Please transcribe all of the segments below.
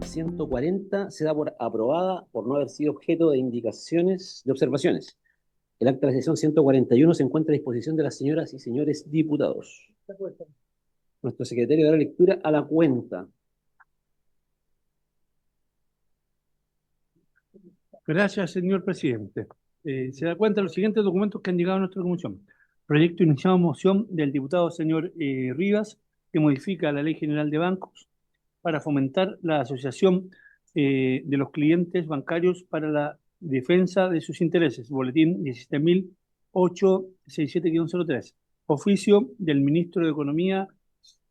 140 se da por aprobada por no haber sido objeto de indicaciones, de observaciones. El acta de la sesión 141 se encuentra a disposición de las señoras y señores diputados. Nuestro secretario dará lectura a la cuenta. Gracias, señor presidente. Se da cuenta de los siguientes documentos que han llegado a nuestra comisión. Proyecto iniciado moción del diputado señor Rivas, que modifica la Ley General de Bancos para fomentar la asociación de los clientes bancarios para la defensa de sus intereses. Boletín 17.867-03. Oficio del ministro de Economía,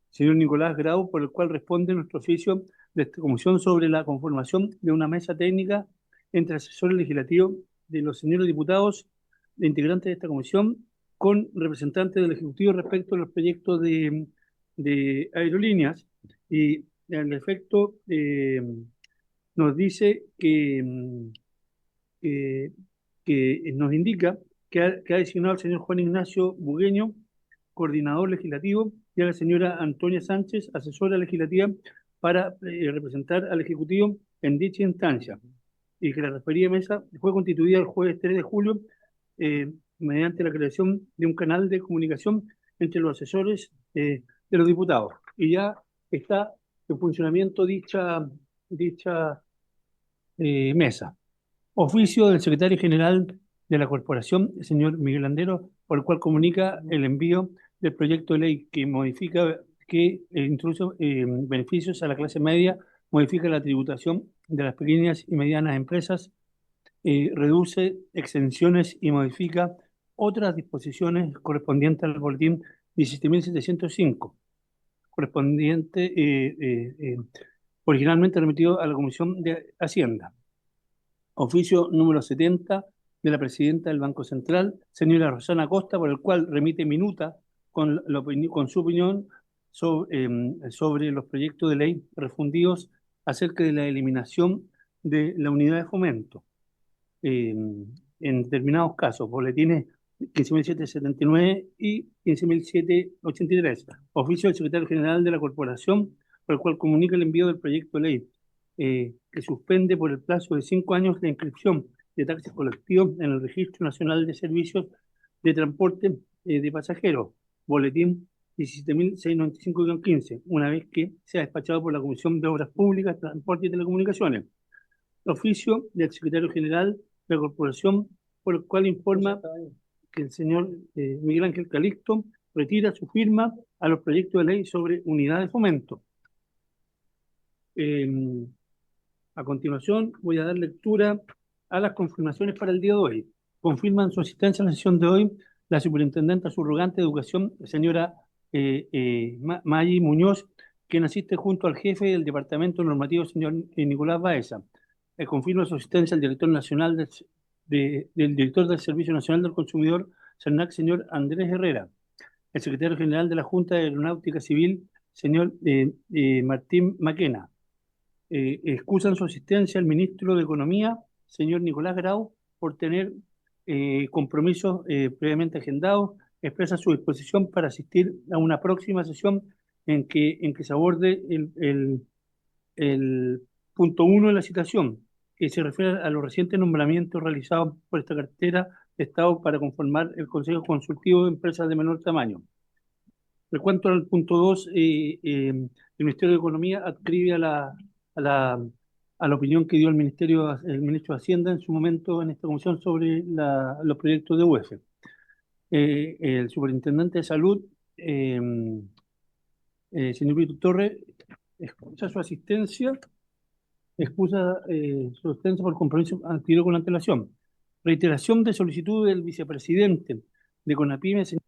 señor Nicolás Grau, por el cual responde nuestro oficio de esta comisión sobre la conformación de una mesa técnica entre asesores legislativos de los señores diputados, de integrantes de esta comisión, con representantes del Ejecutivo respecto a los proyectos de aerolíneas. Y al efecto, nos dice que, que nos indica que ha designado al señor Juan Ignacio Bugueño, coordinador legislativo, y a la señora Antonia Sánchez, asesora legislativa, para representar al Ejecutivo en dicha instancia, y que la referida mesa fue constituida el jueves 3 de julio mediante la creación de un canal de comunicación entre los asesores de los diputados. Y ya está en funcionamiento dicha mesa. Oficio del secretario general de la corporación, el señor Miguel Landero, por el cual comunica el envío del proyecto de ley que modifica, que introduce beneficios a la clase media, modifica la tributación de las pequeñas y medianas empresas, reduce exenciones y modifica otras disposiciones correspondientes al boletín 17.705, correspondiente originalmente remitido a la Comisión de Hacienda. Oficio número 70 de la presidenta del Banco Central, señora Rosana Costa, por el cual remite minuta con su opinión sobre los proyectos de ley refundidos acerca de la eliminación de la unidad de fomento. En determinados casos, boletines 15.779 y 15.783. Oficio del secretario general de la Corporación, por el cual comunica el envío del proyecto de ley que suspende por el plazo de 5 años la inscripción de taxis colectivos en el Registro Nacional de Servicios de Transporte de Pasajeros, boletín 17.695-15, una vez que sea despachado por la Comisión de Obras Públicas, Transporte y Telecomunicaciones. Oficio del secretario general de la Corporación, por el cual informa que el señor Miguel Ángel Calixto retira su firma a los proyectos de ley sobre unidad de fomento. A continuación, voy a dar lectura a las confirmaciones para el día de hoy. Confirman su asistencia a la sesión de hoy la superintendenta subrogante de Educación, señora Maggi Muñoz, quien asiste junto al jefe del Departamento Normativo, señor Nicolás Baeza. Confirma su asistencia al director nacional del director del Servicio Nacional del Consumidor, CERNAC, señor Andrés Herrera. El secretario general de la Junta de Aeronáutica Civil, señor Martín Maquena. Excusan su asistencia al ministro de Economía, señor Nicolás Grau, por tener compromisos previamente agendados. Expresa su disposición para asistir a una próxima sesión en que se aborde el punto 1 de la citación, que se refiere a los recientes nombramientos realizados por esta cartera de Estado para conformar el Consejo Consultivo de Empresas de Menor Tamaño. En cuanto al punto 2, el Ministerio de Economía adscribe a la opinión que dio el ministro de Hacienda en su momento en esta comisión sobre los proyectos de UEF. El superintendente de Salud, señor Víctor Torres, excusa su asistencia por compromiso adquirido con antelación. Reiteración de solicitud del vicepresidente de CONAPYME, señor,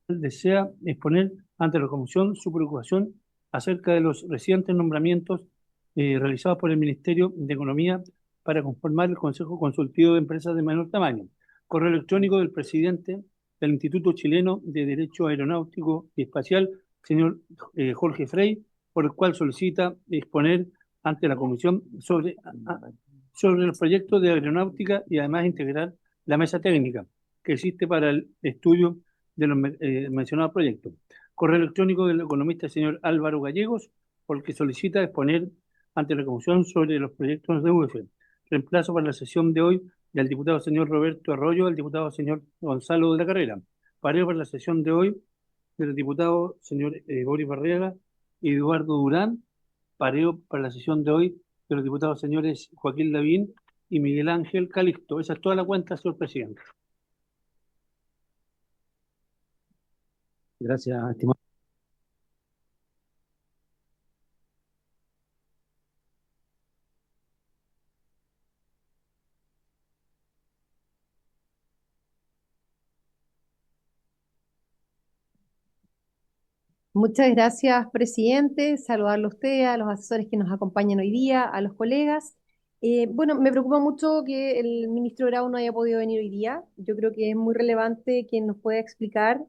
desea exponer ante la comisión su preocupación acerca de los recientes nombramientos realizados por el Ministerio de Economía para conformar el Consejo Consultivo de Empresas de Menor Tamaño. Correo electrónico del presidente del Instituto Chileno de Derecho Aeronáutico y Espacial, señor Jorge Frey, por el cual solicita exponer ante la comisión sobre los proyectos de aeronáutica y además integrar la mesa técnica que existe para el estudio de los mencionados proyectos. Correo electrónico del economista señor Álvaro Gallegos, por el que solicita exponer ante la Comisión sobre los proyectos de UF. Reemplazo para la sesión de hoy del diputado señor Roberto Arroyo al diputado señor Gonzalo de la Carrera. Pareo para la sesión de hoy del diputado señor Boris Barriaga y Eduardo Durán. Pareo para la sesión de hoy de los diputados señores Joaquín Lavín y Miguel Ángel Calixto. Esa es toda la cuenta, señor presidente. Gracias, estimado. Muchas gracias, presidente. Saludarlo a usted, a los asesores que nos acompañan hoy día, a los colegas. Bueno, me preocupa mucho que el ministro Grau no haya podido venir hoy día. Yo creo que es muy relevante que nos pueda explicar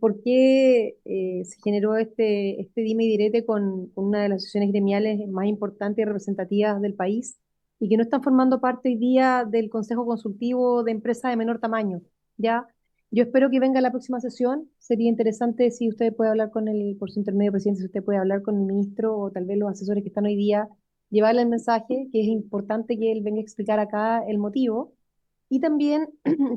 por qué se generó este dime y direte con una de las asociaciones gremiales más importantes y representativas del país y que no están formando parte hoy día del Consejo Consultivo de Empresas de Menor Tamaño. ¿Ya? Yo espero que venga la próxima sesión. Sería interesante si usted puede hablar con el, por su intermedio, presidente, si usted puede hablar con el ministro o tal vez los asesores que están hoy día, llevarle el mensaje, que es importante que él venga a explicar acá el motivo. Y también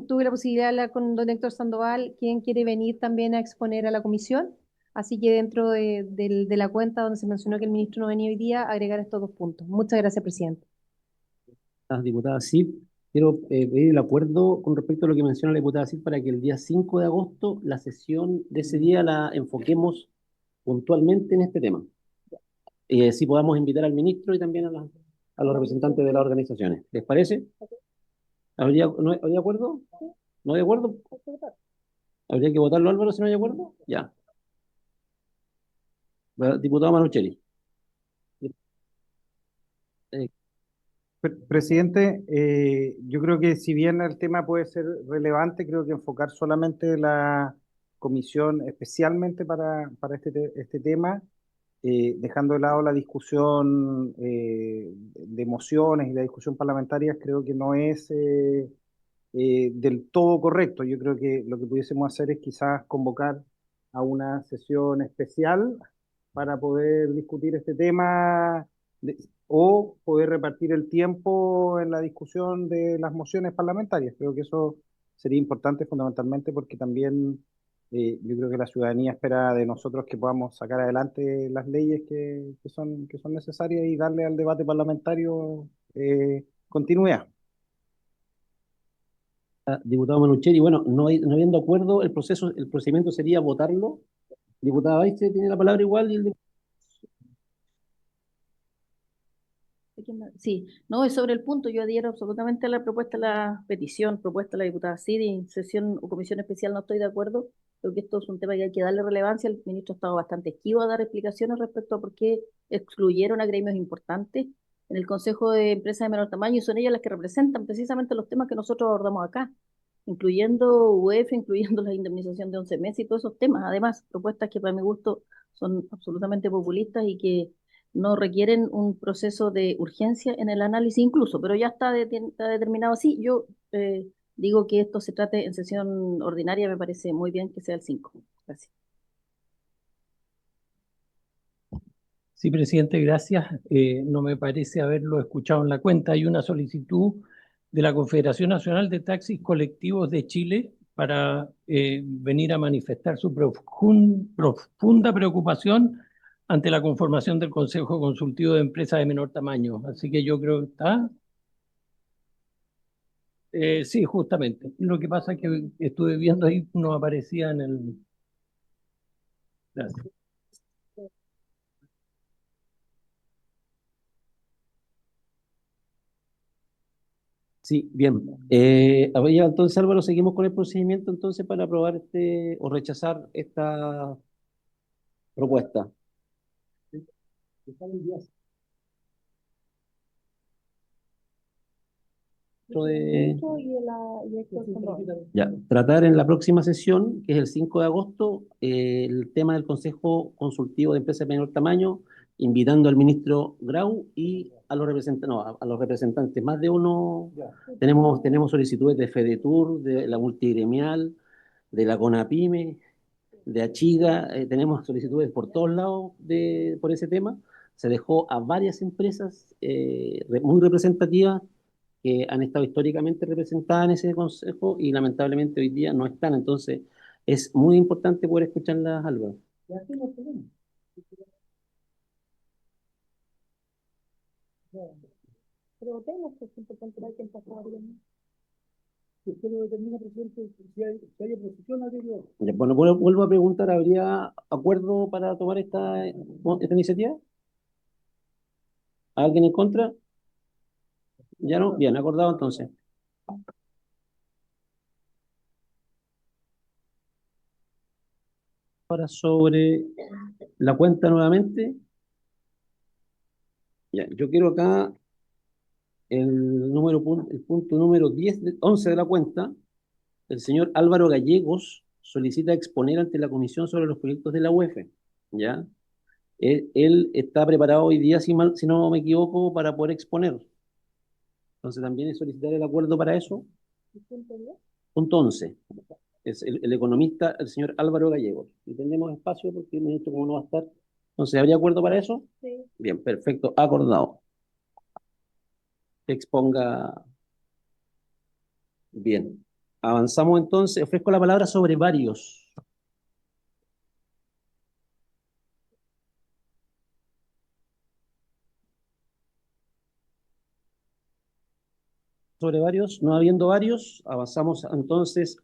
tuve la posibilidad de hablar con don Héctor Sandoval, quien quiere venir también a exponer a la comisión. Así que dentro de la cuenta donde se mencionó que el ministro no venía hoy día, agregar estos dos puntos. Muchas gracias, presidente. Diputada Cid, quiero pedir el acuerdo con respecto a lo que menciona la diputada Cid para que el día 5 de agosto la sesión de ese día la enfoquemos puntualmente en este tema. Si podamos invitar al ministro y también a los representantes de las organizaciones. ¿Les parece? ¿Hay acuerdo? ¿No hay acuerdo? ¿Habría que votarlo, Álvaro, si no hay acuerdo? Ya. Diputado Manuchelli. Eh, Presidente, yo creo que si bien el tema puede ser relevante, creo que enfocar solamente la comisión especialmente para este tema, dejando de lado la discusión de mociones y la discusión parlamentaria, creo que no es del todo correcto. Yo creo que lo que pudiésemos hacer es quizás convocar a una sesión especial para poder discutir este tema o poder repartir el tiempo en la discusión de las mociones parlamentarias. Creo que eso sería importante fundamentalmente porque también yo creo que la ciudadanía espera de nosotros que podamos sacar adelante las leyes que son necesarias y darle al debate parlamentario continuidad. Diputado Manuchelli, bueno, no habiendo acuerdo, el procedimiento sería votarlo. Diputada Baiste tiene la palabra igual y el Sí, no, es sobre el punto. Yo adhiero absolutamente a la propuesta, la petición propuesta a la diputada Cid, en sesión o comisión especial no estoy de acuerdo. Creo que esto es un tema que hay que darle relevancia. El ministro ha estado bastante esquivo a dar explicaciones respecto a por qué excluyeron a gremios importantes en el Consejo de Empresas de Menor Tamaño y son ellas las que representan precisamente los temas que nosotros abordamos acá, incluyendo UEF, incluyendo la indemnización de 11 meses y todos esos temas. Además, propuestas que para mi gusto son absolutamente populistas y que no requieren un proceso de urgencia en el análisis incluso, pero ya está determinado así. Yo digo que esto se trate en sesión ordinaria, me parece muy bien que sea el 5. Gracias. Sí, presidente, gracias. No me parece haberlo escuchado en la cuenta. Hay una solicitud de la Confederación Nacional de Taxis Colectivos de Chile para venir a manifestar su profunda preocupación ante la conformación del Consejo Consultivo de Empresas de Menor Tamaño. Así que yo creo que está. Sí, justamente. Lo que pasa es que estuve viendo ahí, no aparecía en el. Gracias. Sí, bien. Entonces, Álvaro, seguimos con el procedimiento entonces para aprobar o rechazar esta propuesta. Ya, tratar en la próxima sesión, que es el 5 de agosto, el tema del Consejo Consultivo de Empresas de Menor Tamaño, invitando al ministro Grau y a los representantes, no, a los representantes, más de uno. Tenemos solicitudes de FEDETUR, de la multigremial, de la CONAPYME, de Achiga, tenemos solicitudes por todos lados por ese tema. Se dejó a varias empresas muy representativas que han estado históricamente representadas en ese consejo y lamentablemente hoy día no están. Entonces, es muy importante poder escucharlas, Álvaro. Pero tenemos que controlar que pasó. Si usted lo determina, presidente, si hay oposición a ello. Ya, bueno, vuelvo a preguntar, ¿habría acuerdo para tomar esta iniciativa? ¿Alguien en contra? ¿Ya no? Bien, acordado entonces. Ahora sobre la cuenta nuevamente. Ya, yo quiero acá el punto número 11 de la cuenta. El señor Álvaro Gallegos solicita exponer ante la comisión sobre los proyectos de la UEF. ¿Ya? Él está preparado hoy día, si no me equivoco, para poder exponer. Entonces también es solicitar el acuerdo para eso. Punto 11. Es el economista, el señor Álvaro Gallegos. Y tenemos espacio porque el ministro como no va a estar. Entonces, ¿habría acuerdo para eso? Sí. Bien, perfecto, acordado. Que exponga. Bien. Avanzamos entonces. Ofrezco la palabra sobre varios. Sobre varios, no habiendo varios, avanzamos entonces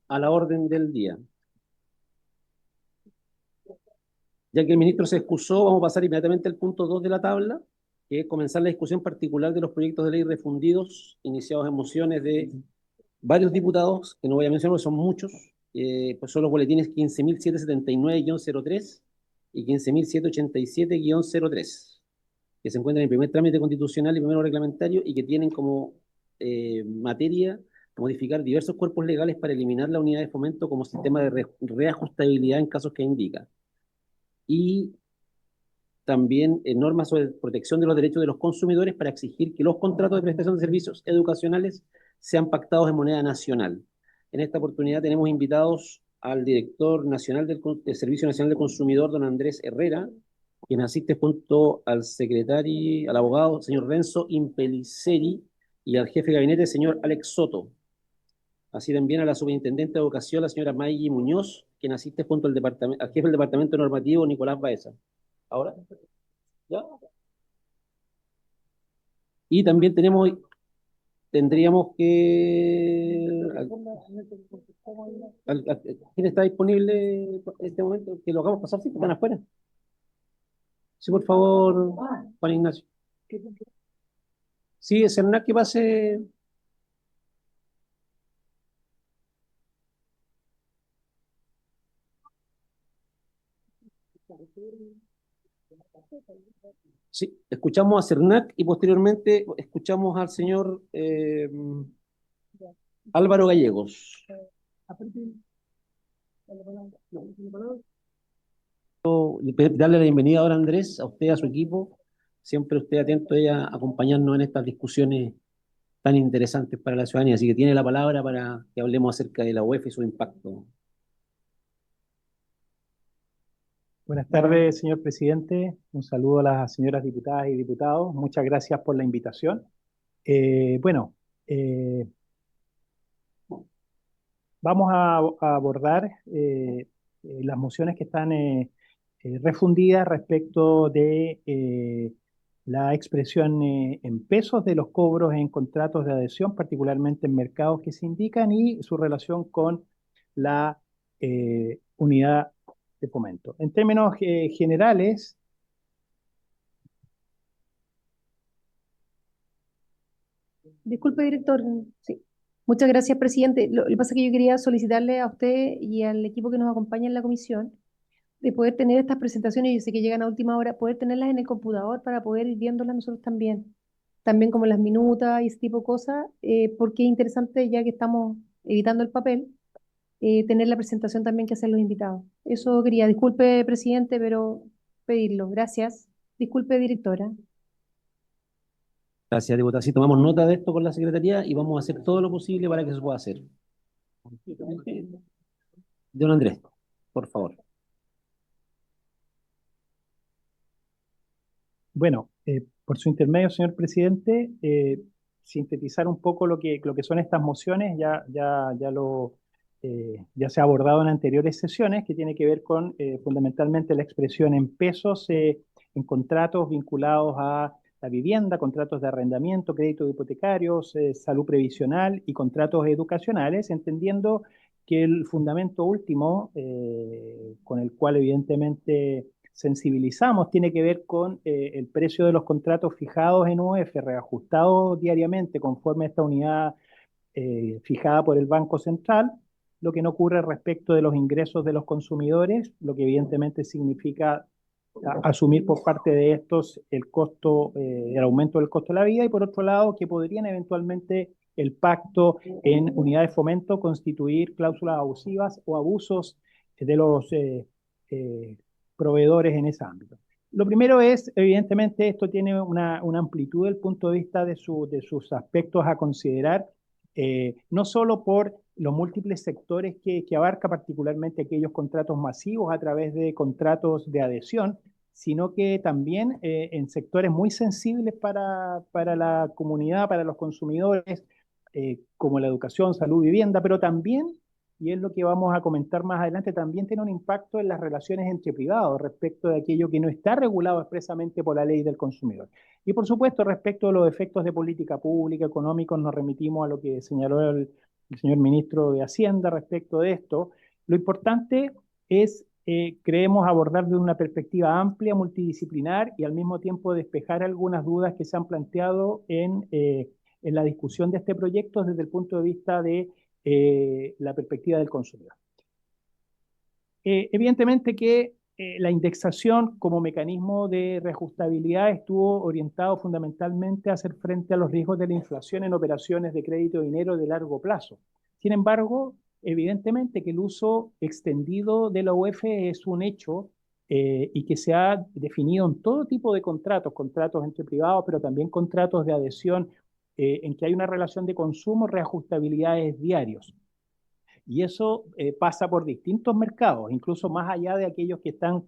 a la orden del día. Ya que el ministro se excusó, vamos a pasar inmediatamente al punto 2 de la tabla, que es comenzar la discusión particular de los proyectos de ley refundidos, iniciados en mociones de varios diputados, que no voy a mencionar porque son muchos, pues son los boletines 15.779-03 y 15.787-03, que se encuentran en primer trámite constitucional y primero reglamentario y que tienen como materia modificar diversos cuerpos legales para eliminar la unidad de fomento como sistema de reajustabilidad en casos que indica. Y también normas sobre protección de los derechos de los consumidores para exigir que los contratos de prestación de servicios educacionales sean pactados en moneda nacional. En esta oportunidad tenemos invitados al director nacional del Servicio Nacional del Consumidor, don Andrés Herrera, quien asiste junto al secretario, al abogado, señor Renzo Impeliceri, y al jefe de gabinete, señor Alex Soto. Así también a la superintendente de educación, la señora Maggie Muñoz, quien asiste junto al jefe del departamento normativo, Nicolás Baeza. Ahora, ¿ya? Y también tendríamos que... ¿Quién está disponible en este momento? Que lo hagamos pasar, sí, están afuera. Sí, por favor, Juan Ignacio. Sí, es Cernac que pase. Sí, escuchamos a Cernac y posteriormente escuchamos al señor Álvaro Gallegos. Darle la bienvenida ahora, Andrés, a usted, a su equipo. Siempre usted atento a acompañarnos en estas discusiones tan interesantes para la ciudadanía. Así que tiene la palabra para que hablemos acerca de la UEF y su impacto. Buenas tardes, señor presidente. Un saludo a las señoras diputadas y diputados. Muchas gracias por la invitación. Vamos a abordar las mociones que están refundidas respecto de la expresión en pesos de los cobros en contratos de adhesión, particularmente en mercados que se indican, y su relación con la unidad de fomento. En términos generales, Disculpe, director. Sí. Muchas gracias, presidente. Lo que pasa es que yo quería solicitarle a usted y al equipo que nos acompaña en la comisión de poder tener estas presentaciones, yo sé que llegan a última hora, poder tenerlas en el computador para poder ir viéndolas nosotros también. También como las minutas y ese tipo de cosas, porque es interesante, ya que estamos evitando el papel, tener la presentación también que hacen los invitados. Eso quería. Disculpe, presidente, pero pedirlo. Gracias. Disculpe, directora. Gracias, diputada. Sí, tomamos nota de esto con la Secretaría y vamos a hacer todo lo posible para que eso pueda hacer. Don Andrés, por favor. Bueno, por su intermedio, señor presidente, sintetizar un poco lo que son estas mociones, ya se ha abordado en anteriores sesiones, que tiene que ver con fundamentalmente la expresión en pesos en contratos vinculados a la vivienda, contratos de arrendamiento, créditos hipotecarios, salud previsional y contratos educacionales, entendiendo que el fundamento último, con el cual evidentemente sensibilizamos, tiene que ver con el precio de los contratos fijados en UF, reajustados diariamente conforme a esta unidad fijada por el Banco Central, lo que no ocurre respecto de los ingresos de los consumidores, lo que evidentemente significa asumir por parte de estos el costo, el aumento del costo de la vida, y por otro lado que podrían eventualmente el pacto en unidades de fomento constituir cláusulas abusivas o abusos de los proveedores en ese ámbito. Lo primero es, evidentemente, esto tiene una amplitud desde el punto de vista de sus aspectos a considerar, no solo por los múltiples sectores que abarca, particularmente aquellos contratos masivos a través de contratos de adhesión, sino que también en sectores muy sensibles para la comunidad, para los consumidores, como la educación, salud, vivienda, pero también, y es lo que vamos a comentar más adelante, también tiene un impacto en las relaciones entre privados respecto de aquello que no está regulado expresamente por la ley del consumidor. Y por supuesto, respecto a los efectos de política pública, económicos, nos remitimos a lo que señaló el señor ministro de Hacienda respecto de esto. Lo importante es, creemos, abordar de una perspectiva amplia, multidisciplinar, y al mismo tiempo despejar algunas dudas que se han planteado en la discusión de este proyecto desde el punto de vista de la perspectiva del consumidor. Evidentemente que la indexación como mecanismo de reajustabilidad estuvo orientado fundamentalmente a hacer frente a los riesgos de la inflación en operaciones de crédito de dinero de largo plazo. Sin embargo, evidentemente que el uso extendido de la UF es un hecho y que se ha definido en todo tipo de contratos, contratos entre privados, pero también contratos de adhesión en que hay una relación de consumo, reajustabilidades diarios. Y eso pasa por distintos mercados, incluso más allá de aquellos que están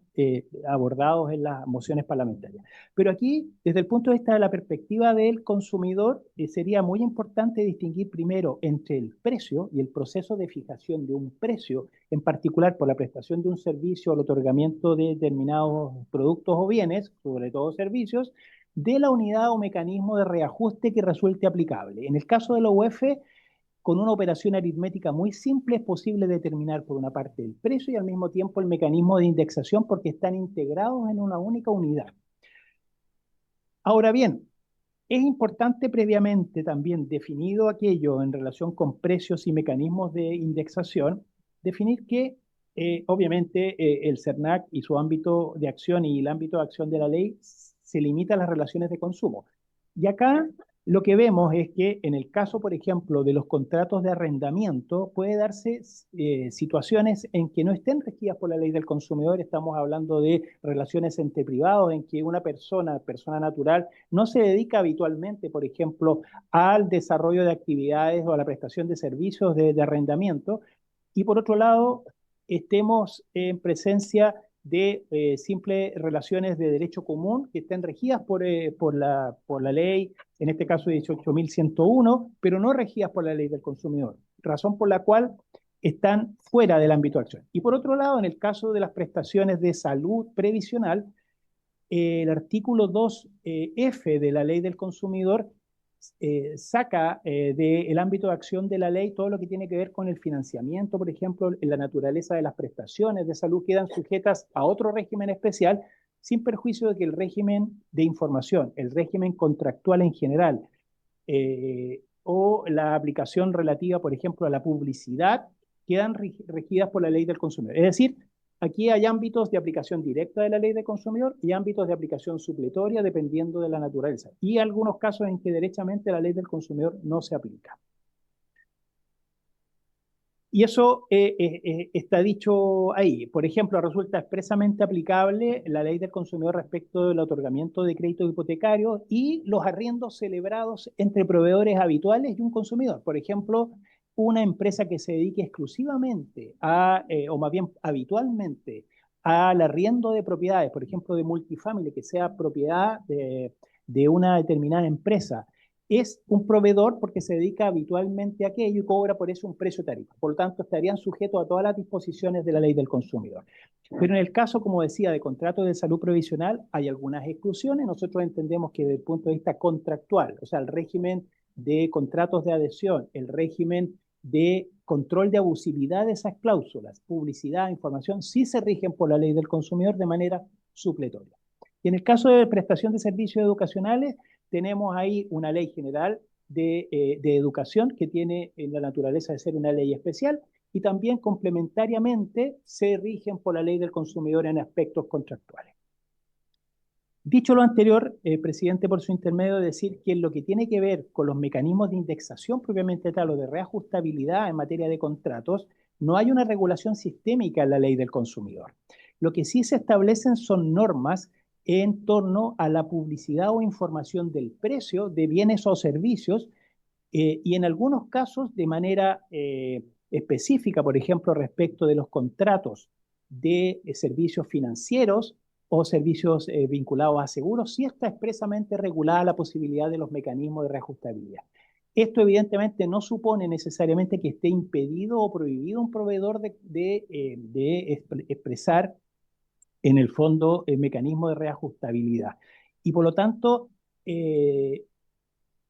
abordados en las mociones parlamentarias. Pero aquí, desde el punto de vista de la perspectiva del consumidor, sería muy importante distinguir primero entre el precio y el proceso de fijación de un precio, en particular por la prestación de un servicio o el otorgamiento de determinados productos o bienes, sobre todo servicios, de la unidad o mecanismo de reajuste que resulte aplicable. En el caso de la UF, con una operación aritmética muy simple es posible determinar por una parte el precio y al mismo tiempo el mecanismo de indexación porque están integrados en una única unidad. Ahora bien, es importante previamente también, definido aquello en relación con precios y mecanismos de indexación, definir que obviamente el CERNAC y su ámbito de acción y el ámbito de acción de la ley se limita a las relaciones de consumo. Y acá lo que vemos es que en el caso, por ejemplo, de los contratos de arrendamiento, puede darse situaciones en que no estén regidas por la ley del consumidor. Estamos hablando de relaciones entre privados, en que una persona natural, no se dedica habitualmente, por ejemplo, al desarrollo de actividades o a la prestación de servicios de arrendamiento. Y por otro lado, estemos en presencia de simples relaciones de derecho común que estén regidas por la ley, en este caso 18.101, pero no regidas por la ley del consumidor, razón por la cual están fuera del ámbito de acción. Y por otro lado, en el caso de las prestaciones de salud previsional, el artículo 2F de la ley del consumidor saca del ámbito de acción de la ley todo lo que tiene que ver con el financiamiento, por ejemplo, en la naturaleza de las prestaciones de salud quedan sujetas a otro régimen especial, sin perjuicio de que el régimen de información, el régimen contractual en general, o la aplicación relativa, por ejemplo, a la publicidad, quedan regidas por la ley del consumidor. Es decir, aquí hay ámbitos de aplicación directa de la ley del consumidor y ámbitos de aplicación supletoria dependiendo de la naturaleza. Y algunos casos en que derechamente la ley del consumidor no se aplica. Y eso está dicho ahí. Por ejemplo, resulta expresamente aplicable la ley del consumidor respecto del otorgamiento de créditos hipotecarios y los arriendos celebrados entre proveedores habituales y un consumidor. Por ejemplo, una empresa que se dedique exclusivamente o más bien habitualmente, al arriendo de propiedades, por ejemplo, de multifamily, que sea propiedad de una determinada empresa, es un proveedor porque se dedica habitualmente a aquello y cobra por eso un precio tarifa. Por lo tanto, estarían sujetos a todas las disposiciones de la ley del consumidor. Pero en el caso, como decía, de contratos de salud provisional, hay algunas exclusiones. Nosotros entendemos que desde el punto de vista contractual, o sea, el régimen de contratos de adhesión, el régimen de control de abusividad de esas cláusulas, publicidad, información, sí se rigen por la ley del consumidor de manera supletoria. Y en el caso de prestación de servicios educacionales, tenemos ahí una ley general de educación que tiene la naturaleza de ser una ley especial y también complementariamente se rigen por la ley del consumidor en aspectos contractuales. Dicho lo anterior, presidente, por su intermedio, decir que en lo que tiene que ver con los mecanismos de indexación propiamente tal o de reajustabilidad en materia de contratos, no hay una regulación sistémica en la ley del consumidor. Lo que sí se establecen son normas en torno a la publicidad o información del precio de bienes o servicios y en algunos casos de manera específica, por ejemplo, respecto de los contratos de servicios financieros o servicios vinculados a seguros, sí está expresamente regulada la posibilidad de los mecanismos de reajustabilidad. Esto evidentemente no supone necesariamente que esté impedido o prohibido un proveedor de expresar en el fondo el mecanismo de reajustabilidad. Y por lo tanto,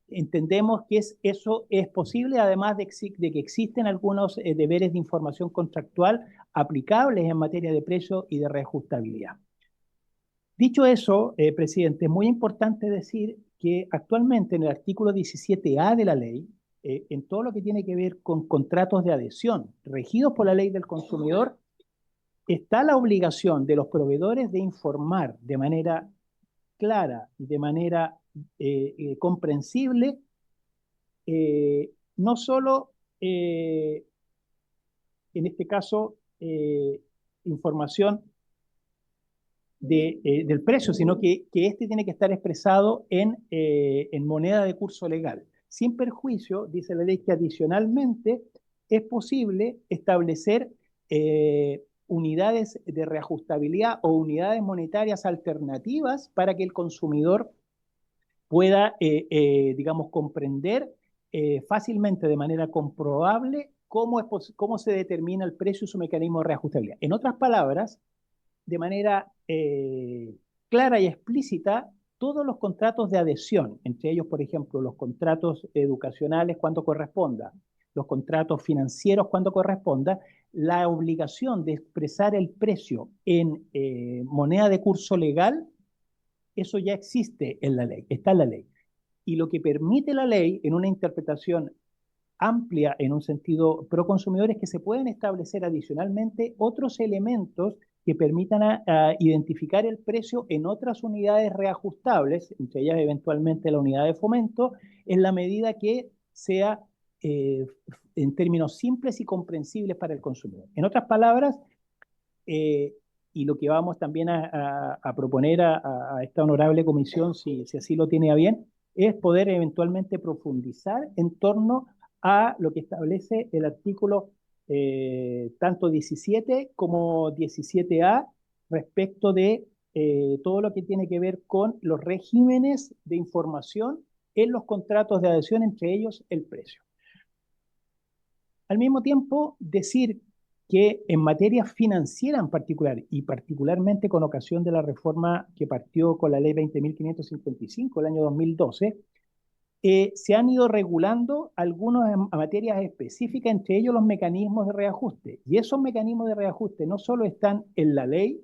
entendemos que eso es posible, además de que existen algunos deberes de información contractual aplicables en materia de precio y de reajustabilidad. Dicho eso, presidente, es muy importante decir que actualmente en el artículo 17A de la ley, en todo lo que tiene que ver con contratos de adhesión regidos por la ley del consumidor, está la obligación de los proveedores de informar de manera clara y de manera comprensible, no solo en este caso información del precio, sino que este tiene que estar expresado en moneda de curso legal. Sin perjuicio, dice la ley, que adicionalmente es posible establecer unidades de reajustabilidad o unidades monetarias alternativas para que el consumidor pueda, digamos, comprender fácilmente, de manera comprobable, cómo se determina el precio y su mecanismo de reajustabilidad. En otras palabras, de manera clara y explícita, todos los contratos de adhesión, entre ellos, por ejemplo, los contratos educacionales cuando corresponda, los contratos financieros cuando corresponda, la obligación de expresar el precio en moneda de curso legal, eso ya existe en la ley, está en la ley. Y lo que permite la ley, en una interpretación amplia en un sentido pro consumidor, es que se pueden establecer adicionalmente otros elementos que permitan identificar el precio en otras unidades reajustables, entre ellas eventualmente la unidad de fomento, en la medida que sea en términos simples y comprensibles para el consumidor. En otras palabras, y lo que vamos también a proponer a esta honorable comisión, si así lo tiene a bien, es poder eventualmente profundizar en torno a lo que establece el artículo tanto 17 como 17A respecto de todo lo que tiene que ver con los regímenes de información en los contratos de adhesión, entre ellos el precio. Al mismo tiempo, decir que en materia financiera en particular, y particularmente con ocasión de la reforma que partió con la ley 20.555 del año 2012, se han ido regulando algunas materias específicas, entre ellos los mecanismos de reajuste. Y esos mecanismos de reajuste no solo están en la ley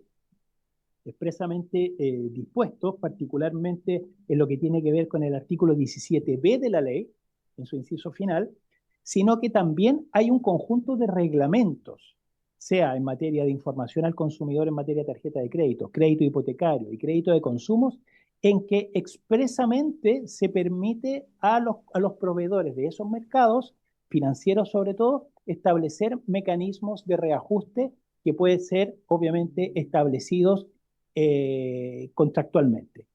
expresamente dispuestos, particularmente en lo que tiene que ver con el artículo 17b de la ley, en su inciso final, sino que también hay un conjunto de reglamentos, sea en materia de información al consumidor, en materia de tarjeta de crédito, crédito hipotecario y crédito de consumos, en que expresamente se permite a los proveedores de esos mercados, financieros sobre todo, establecer mecanismos de reajuste que pueden ser obviamente establecidos contractualmente.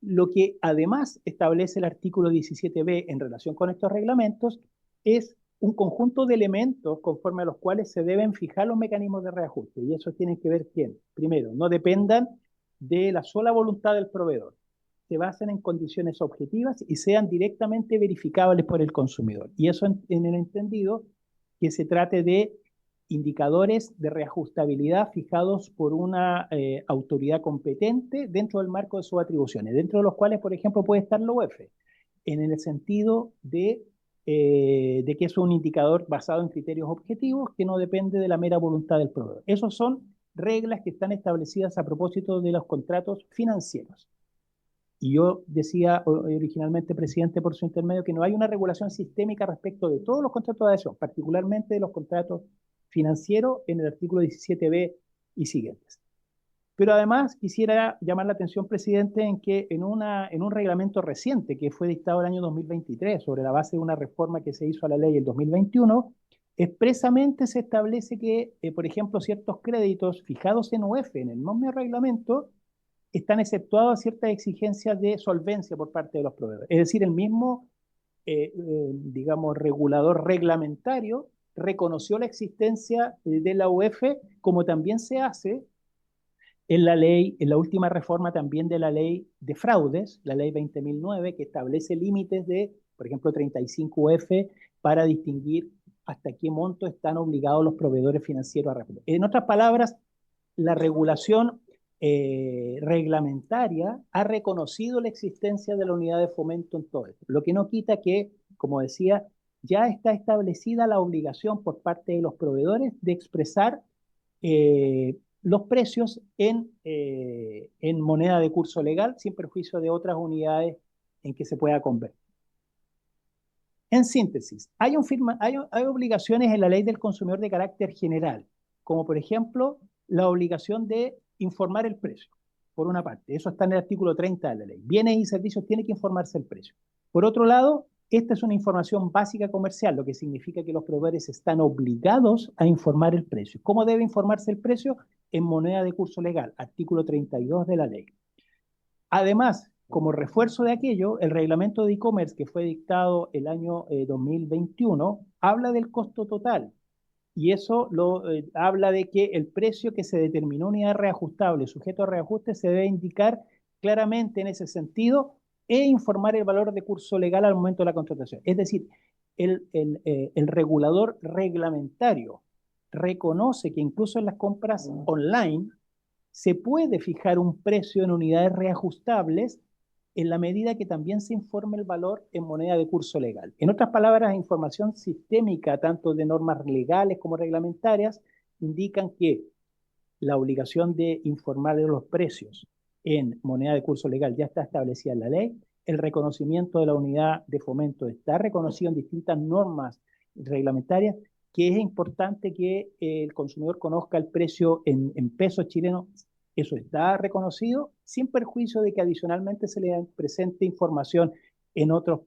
Lo que además establece el artículo 17b en relación con estos reglamentos es un conjunto de elementos conforme a los cuales se deben fijar los mecanismos de reajuste. Y eso tiene que ver que, primero, no dependan de la sola voluntad del proveedor, se basen en condiciones objetivas y sean directamente verificables por el consumidor. Y eso en el entendido que se trate de indicadores de reajustabilidad fijados por una autoridad competente dentro del marco de sus atribuciones, dentro de los cuales, por ejemplo, puede estar la UEF, en el sentido de que es un indicador basado en criterios objetivos que no depende de la mera voluntad del proveedor. Esas son reglas que están establecidas a propósito de los contratos financieros. Y yo decía originalmente, presidente, por su intermedio, que no hay una regulación sistémica respecto de todos los contratos de adhesión, particularmente de los contratos financieros en el artículo 17b y siguientes. Pero además quisiera llamar la atención, presidente, en que en un reglamento reciente que fue dictado el año 2023 sobre la base de una reforma que se hizo a la ley en 2021, expresamente se establece que, por ejemplo, ciertos créditos fijados en UEF en el mismo reglamento están exceptuados a ciertas exigencias de solvencia por parte de los proveedores. Es decir, el mismo, digamos, regulador reglamentario reconoció la existencia de la UEF, como también se hace en la ley, en la última reforma también de la ley de fraudes, la ley 20.009, que establece límites de, por ejemplo, 35 UF para distinguir hasta qué monto están obligados los proveedores financieros a responder. En otras palabras, la regulación reglamentaria ha reconocido la existencia de la unidad de fomento en todo esto, lo que no quita que, como decía, ya está establecida la obligación por parte de los proveedores de expresar los precios en moneda de curso legal, sin perjuicio de otras unidades en que se pueda convertir. En síntesis, hay obligaciones en la ley del consumidor de carácter general, como por ejemplo la obligación de informar el precio, por una parte. Eso está en el artículo 30 de la ley. Bienes y servicios tiene que informarse el precio. Por otro lado, esta es una información básica comercial, lo que significa que los proveedores están obligados a informar el precio. ¿Cómo debe informarse el precio? En moneda de curso legal, artículo 32 de la ley. Además, como refuerzo de aquello, el reglamento de e-commerce que fue dictado el año 2021 habla del costo total. Y eso habla de que el precio que se determinó unidad reajustable, sujeto a reajuste, se debe indicar claramente en ese sentido e informar el valor de curso legal al momento de la contratación. Es decir, el regulador reglamentario reconoce que incluso en las compras online se puede fijar un precio en unidades reajustables en la medida que también se informe el valor en moneda de curso legal. En otras palabras, información sistémica, tanto de normas legales como reglamentarias, indican que la obligación de informar de los precios en moneda de curso legal ya está establecida en la ley. El reconocimiento de la unidad de fomento está reconocido en distintas normas reglamentarias, que es importante que el consumidor conozca el precio en pesos chilenos. Eso está reconocido, sin perjuicio de que adicionalmente se le presente información en otros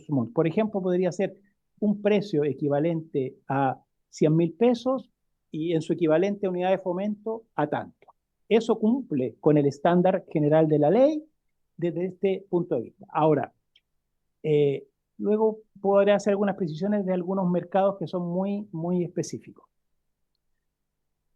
montos. Por ejemplo, podría ser un precio equivalente a 100.000 pesos y en su equivalente a unidad de fomento a tanto. Eso cumple con el estándar general de la ley desde este punto de vista. Ahora, luego podré hacer algunas precisiones de algunos mercados que son muy, muy específicos.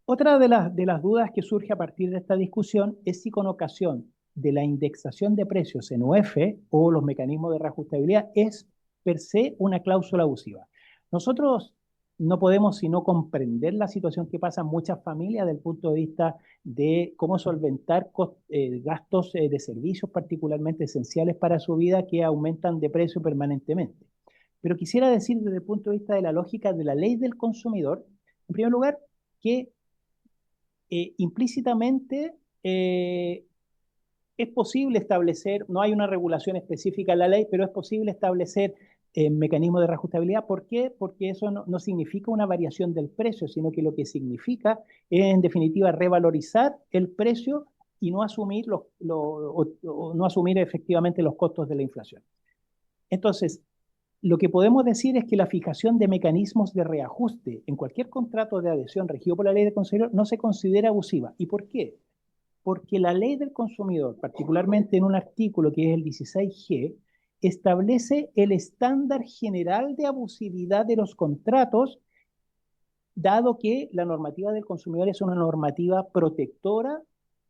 Otra de las dudas que surge a partir de esta discusión es si con ocasión de la indexación de precios en UEF o los mecanismos de reajustabilidad es per se una cláusula abusiva. Nosotros no podemos sino comprender la situación que pasan muchas familias desde el punto de vista de cómo solventar gastos de servicios particularmente esenciales para su vida que aumentan de precio permanentemente. Pero quisiera decir desde el punto de vista de la lógica de la ley del consumidor, en primer lugar, que implícitamente es posible establecer, no hay una regulación específica en la ley, pero es posible establecer mecanismos de reajustabilidad. ¿Por qué? Porque eso no significa una variación del precio, sino que lo que significa es, en definitiva, revalorizar el precio y no asumir, no asumir efectivamente los costos de la inflación. Entonces, lo que podemos decir es que la fijación de mecanismos de reajuste en cualquier contrato de adhesión regido por la ley del consumidor no se considera abusiva. ¿Y por qué? Porque la ley del consumidor, particularmente en un artículo que es el 16G, establece el estándar general de abusividad de los contratos, dado que la normativa del consumidor es una normativa protectora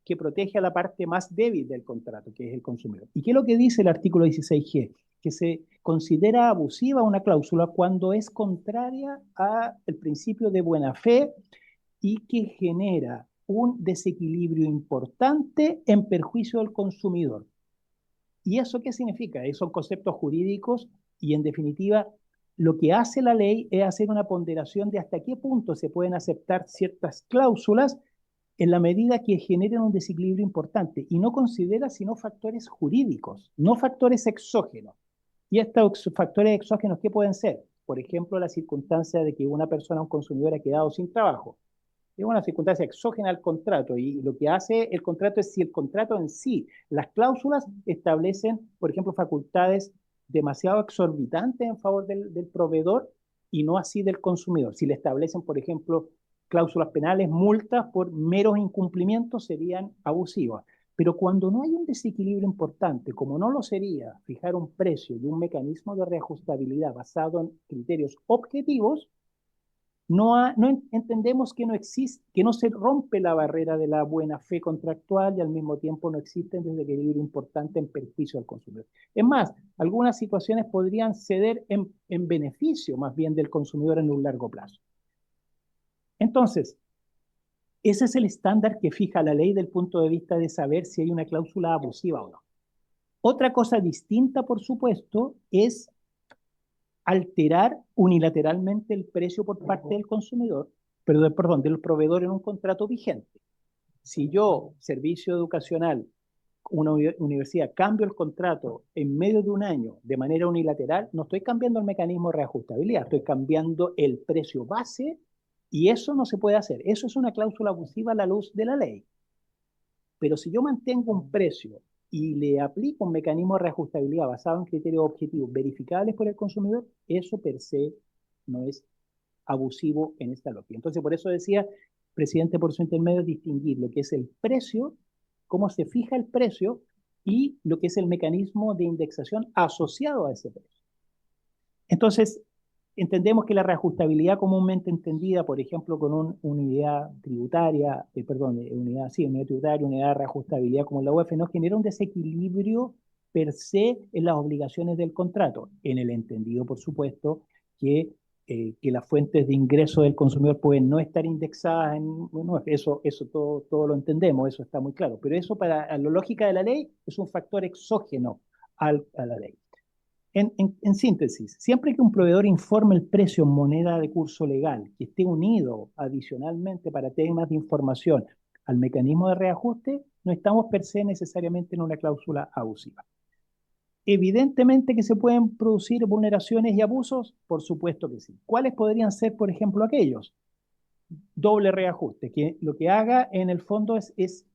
que protege a la parte más débil del contrato, que es el consumidor. ¿Y qué es lo que dice el artículo 16G? Que se considera abusiva una cláusula cuando es contraria al principio de buena fe y que genera un desequilibrio importante en perjuicio del consumidor. ¿Y eso qué significa? Son conceptos jurídicos y en definitiva lo que hace la ley es hacer una ponderación de hasta qué punto se pueden aceptar ciertas cláusulas en la medida que generen un desequilibrio importante y no considera sino factores jurídicos, no factores exógenos. ¿Y estos factores exógenos qué pueden ser? Por ejemplo, la circunstancia de que una persona, un consumidor, ha quedado sin trabajo. Es una circunstancia exógena al contrato y lo que hace el contrato es si el contrato en sí, las cláusulas establecen, por ejemplo, facultades demasiado exorbitantes en favor del proveedor y no así del consumidor. Si le establecen, por ejemplo, cláusulas penales, multas por meros incumplimientos serían abusivas. Pero cuando no hay un desequilibrio importante, como no lo sería fijar un precio y un mecanismo de reajustabilidad basado en criterios objetivos, entendemos que no existe, que no se rompe la barrera de la buena fe contractual y al mismo tiempo no existe un desequilibrio importante en perjuicio al consumidor. Es más, algunas situaciones podrían ceder en beneficio más bien del consumidor en un largo plazo. Entonces, ese es el estándar que fija la ley del punto de vista de saber si hay una cláusula abusiva o no. Otra cosa distinta, por supuesto, es alterar unilateralmente el precio por parte del consumidor, perdón, del proveedor en un contrato vigente. Si yo, servicio educacional, una universidad, cambio el contrato en medio de un año de manera unilateral, no estoy cambiando el mecanismo de reajustabilidad, estoy cambiando el precio base y eso no se puede hacer. Eso es una cláusula abusiva a la luz de la ley. Pero si yo mantengo un precio y le aplico un mecanismo de reajustabilidad basado en criterios objetivos verificables por el consumidor, eso per se no es abusivo en esta lógica. Entonces, por eso decía, presidente, por su intermedio, distinguir lo que es el precio, cómo se fija el precio y lo que es el mecanismo de indexación asociado a ese precio. Entonces, entendemos que la reajustabilidad comúnmente entendida, por ejemplo, con una unidad tributaria, unidad tributaria, unidad de reajustabilidad como la UEF, no genera un desequilibrio per se en las obligaciones del contrato, en el entendido, por supuesto, que las fuentes de ingreso del consumidor pueden no estar indexadas eso todo lo entendemos, eso está muy claro, pero eso para la lógica de la ley es un factor exógeno a la ley. En síntesis, siempre que un proveedor informe el precio en moneda de curso legal, que esté unido adicionalmente para temas de información al mecanismo de reajuste, no estamos per se necesariamente en una cláusula abusiva. Evidentemente que se pueden producir vulneraciones y abusos, por supuesto que sí. ¿Cuáles podrían ser, por ejemplo, aquellos? Doble reajuste, que lo que haga en el fondo es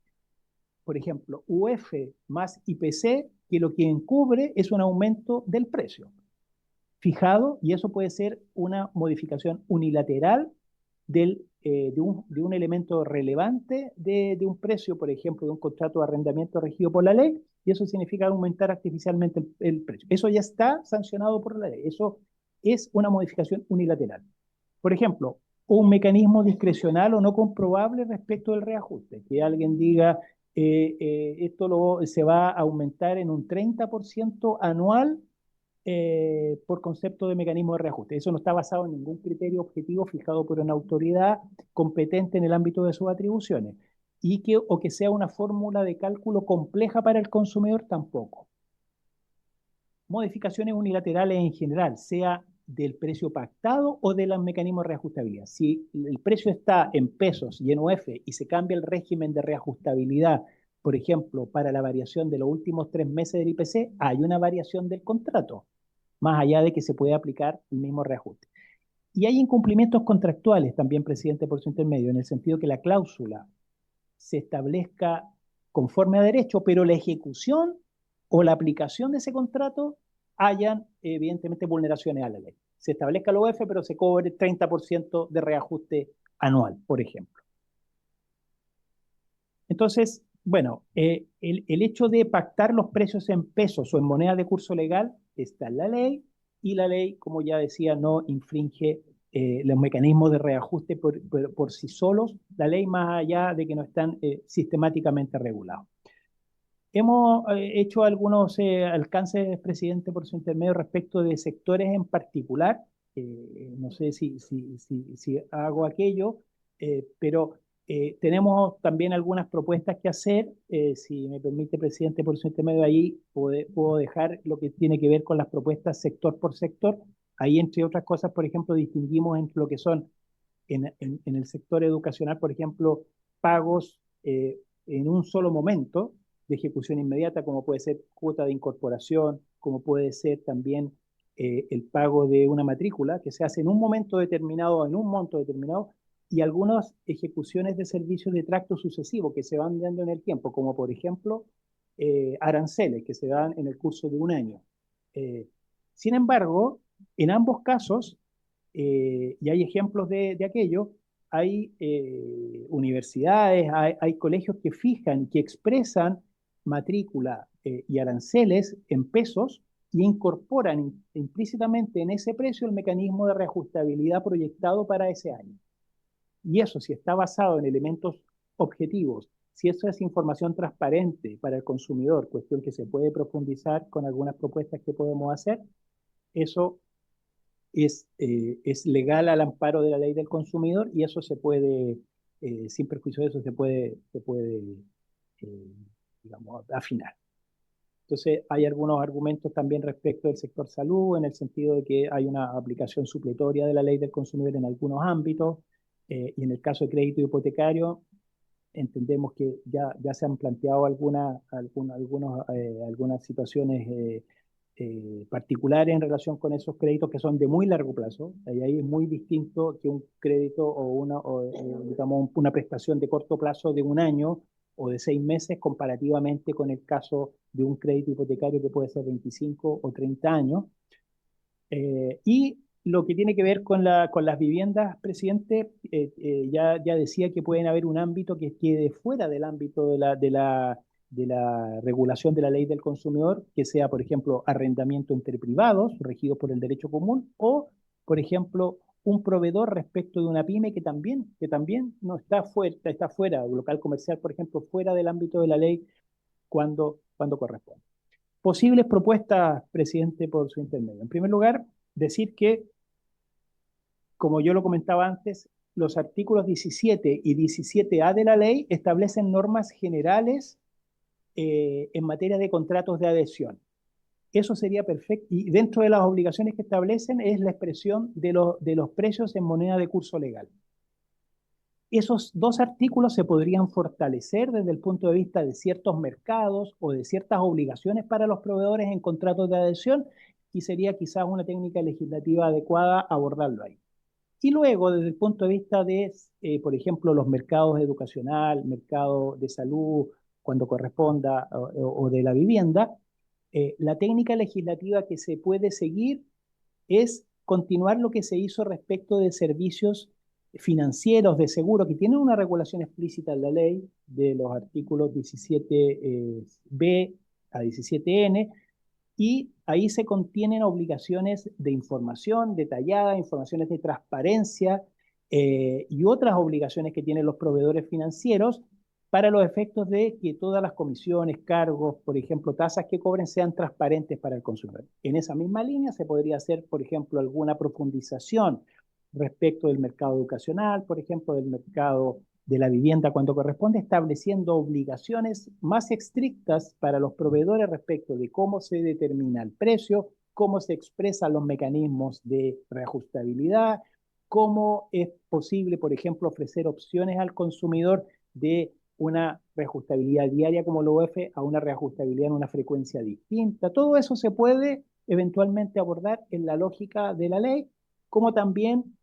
por ejemplo, UF más IPC, que lo que encubre es un aumento del precio fijado, y eso puede ser una modificación unilateral de un elemento relevante de un precio, por ejemplo, de un contrato de arrendamiento regido por la ley, y eso significa aumentar artificialmente el precio. Eso ya está sancionado por la ley, eso es una modificación unilateral. Por ejemplo, un mecanismo discrecional o no comprobable respecto del reajuste, que alguien diga, esto se va a aumentar en un 30% anual por concepto de mecanismo de reajuste. Eso no está basado en ningún criterio objetivo fijado por una autoridad competente en el ámbito de sus atribuciones. O que sea una fórmula de cálculo compleja para el consumidor tampoco. Modificaciones unilaterales en general, sea del precio pactado o de los mecanismos de reajustabilidad. Si el precio está en pesos y en UF y se cambia el régimen de reajustabilidad, por ejemplo, para la variación de los últimos 3 meses del IPC, hay una variación del contrato, más allá de que se puede aplicar el mismo reajuste. Y hay incumplimientos contractuales también, presidente, por su intermedio, en el sentido que la cláusula se establezca conforme a derecho, pero la ejecución o la aplicación de ese contrato hayan, evidentemente, vulneraciones a la ley. Se establezca el OF, pero se cobre 30% de reajuste anual, por ejemplo. Entonces, bueno, el hecho de pactar los precios en pesos o en moneda de curso legal está en la ley, y la ley, como ya decía, no infringe los mecanismos de reajuste por sí solos, la ley más allá de que no están sistemáticamente regulados. Hemos hecho algunos alcances, presidente, por su intermedio, respecto de sectores en particular. No sé si hago aquello, pero tenemos también algunas propuestas que hacer. Si me permite, presidente, por su intermedio, ahí puedo dejar lo que tiene que ver con las propuestas sector por sector. Ahí, entre otras cosas, por ejemplo, distinguimos entre lo que son en el sector educacional, por ejemplo, pagos en un solo momento de ejecución inmediata, como puede ser cuota de incorporación, como puede ser también el pago de una matrícula que se hace en un momento determinado, en un monto determinado, y algunas ejecuciones de servicios de tracto sucesivo que se van dando en el tiempo, como por ejemplo aranceles que se dan en el curso de un año. Sin embargo, en ambos casos, y hay ejemplos de aquello, hay universidades, hay colegios que fijan, que expresan matrícula y aranceles en pesos y incorporan implícitamente en ese precio el mecanismo de reajustabilidad proyectado para ese año. Y eso, si está basado en elementos objetivos, si eso es información transparente para el consumidor, cuestión que se puede profundizar con algunas propuestas que podemos hacer, eso es legal al amparo de la ley del consumidor, y eso se puede, sin perjuicio de eso, se puede digamos, afinar. Entonces, hay algunos argumentos también respecto del sector salud, en el sentido de que hay una aplicación supletoria de la ley del consumidor en algunos ámbitos, y en el caso de crédito hipotecario, entendemos que ya se han planteado algunas situaciones particulares en relación con esos créditos que son de muy largo plazo. Y ahí es muy distinto que un crédito digamos, una prestación de corto plazo de un año o de 6 meses comparativamente con el caso de un crédito hipotecario que puede ser 25 o 30 años. Y lo que tiene que ver con las viviendas, presidente, ya decía que pueden haber un ámbito que quede fuera del ámbito de la regulación de la ley del consumidor, que sea, por ejemplo, arrendamiento entre privados, regido por el derecho común, o, por ejemplo, un proveedor respecto de una pyme que también no está fuera, un local comercial, por ejemplo, fuera del ámbito de la ley cuando corresponde. Posibles propuestas, presidente, por su intermedio. En primer lugar, decir que, como yo lo comentaba antes, los artículos 17 y 17A de la ley establecen normas generales en materia de contratos de adhesión. Eso sería perfecto. Y dentro de las obligaciones que establecen es la expresión de los precios en moneda de curso legal. Esos dos artículos se podrían fortalecer desde el punto de vista de ciertos mercados o de ciertas obligaciones para los proveedores en contratos de adhesión, y sería quizás una técnica legislativa adecuada abordarlo ahí. Y luego, desde el punto de vista de, por ejemplo, los mercados educacional, mercado de salud, cuando corresponda, o de la vivienda, la técnica legislativa que se puede seguir es continuar lo que se hizo respecto de servicios financieros de seguro, que tienen una regulación explícita en la ley de los artículos 17b a 17n, y ahí se contienen obligaciones de información detallada, informaciones de transparencia y otras obligaciones que tienen los proveedores financieros para los efectos de que todas las comisiones, cargos, por ejemplo, tasas que cobren sean transparentes para el consumidor. En esa misma línea se podría hacer, por ejemplo, alguna profundización respecto del mercado educacional, por ejemplo, del mercado de la vivienda cuando corresponde, estableciendo obligaciones más estrictas para los proveedores respecto de cómo se determina el precio, cómo se expresan los mecanismos de reajustabilidad, cómo es posible, por ejemplo, ofrecer opciones al consumidor de una reajustabilidad diaria como la UF a una reajustabilidad en una frecuencia distinta. Todo eso se puede eventualmente abordar en la lógica de la ley, como también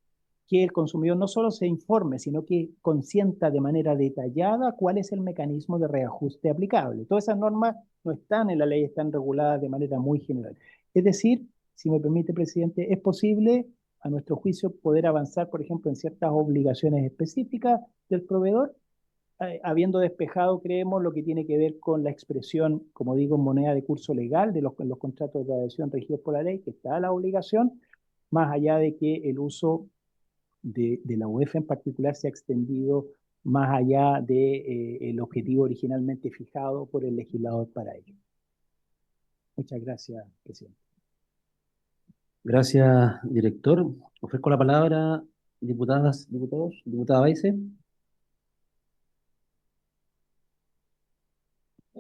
que el consumidor no solo se informe, sino que consienta de manera detallada cuál es el mecanismo de reajuste aplicable. Todas esas normas no están en la ley, están reguladas de manera muy general. Es decir, si me permite, presidente, es posible, a nuestro juicio, poder avanzar, por ejemplo, en ciertas obligaciones específicas del proveedor, habiendo despejado, creemos, lo que tiene que ver con la expresión, como digo, en moneda de curso legal de los contratos de adhesión regidos por la ley, que está la obligación, más allá de que el uso de la UEF en particular se ha extendido más allá de, el objetivo originalmente fijado por el legislador para ello. Muchas gracias, presidente. Gracias, director. Ofrezco la palabra, diputadas, diputados, diputada Baise.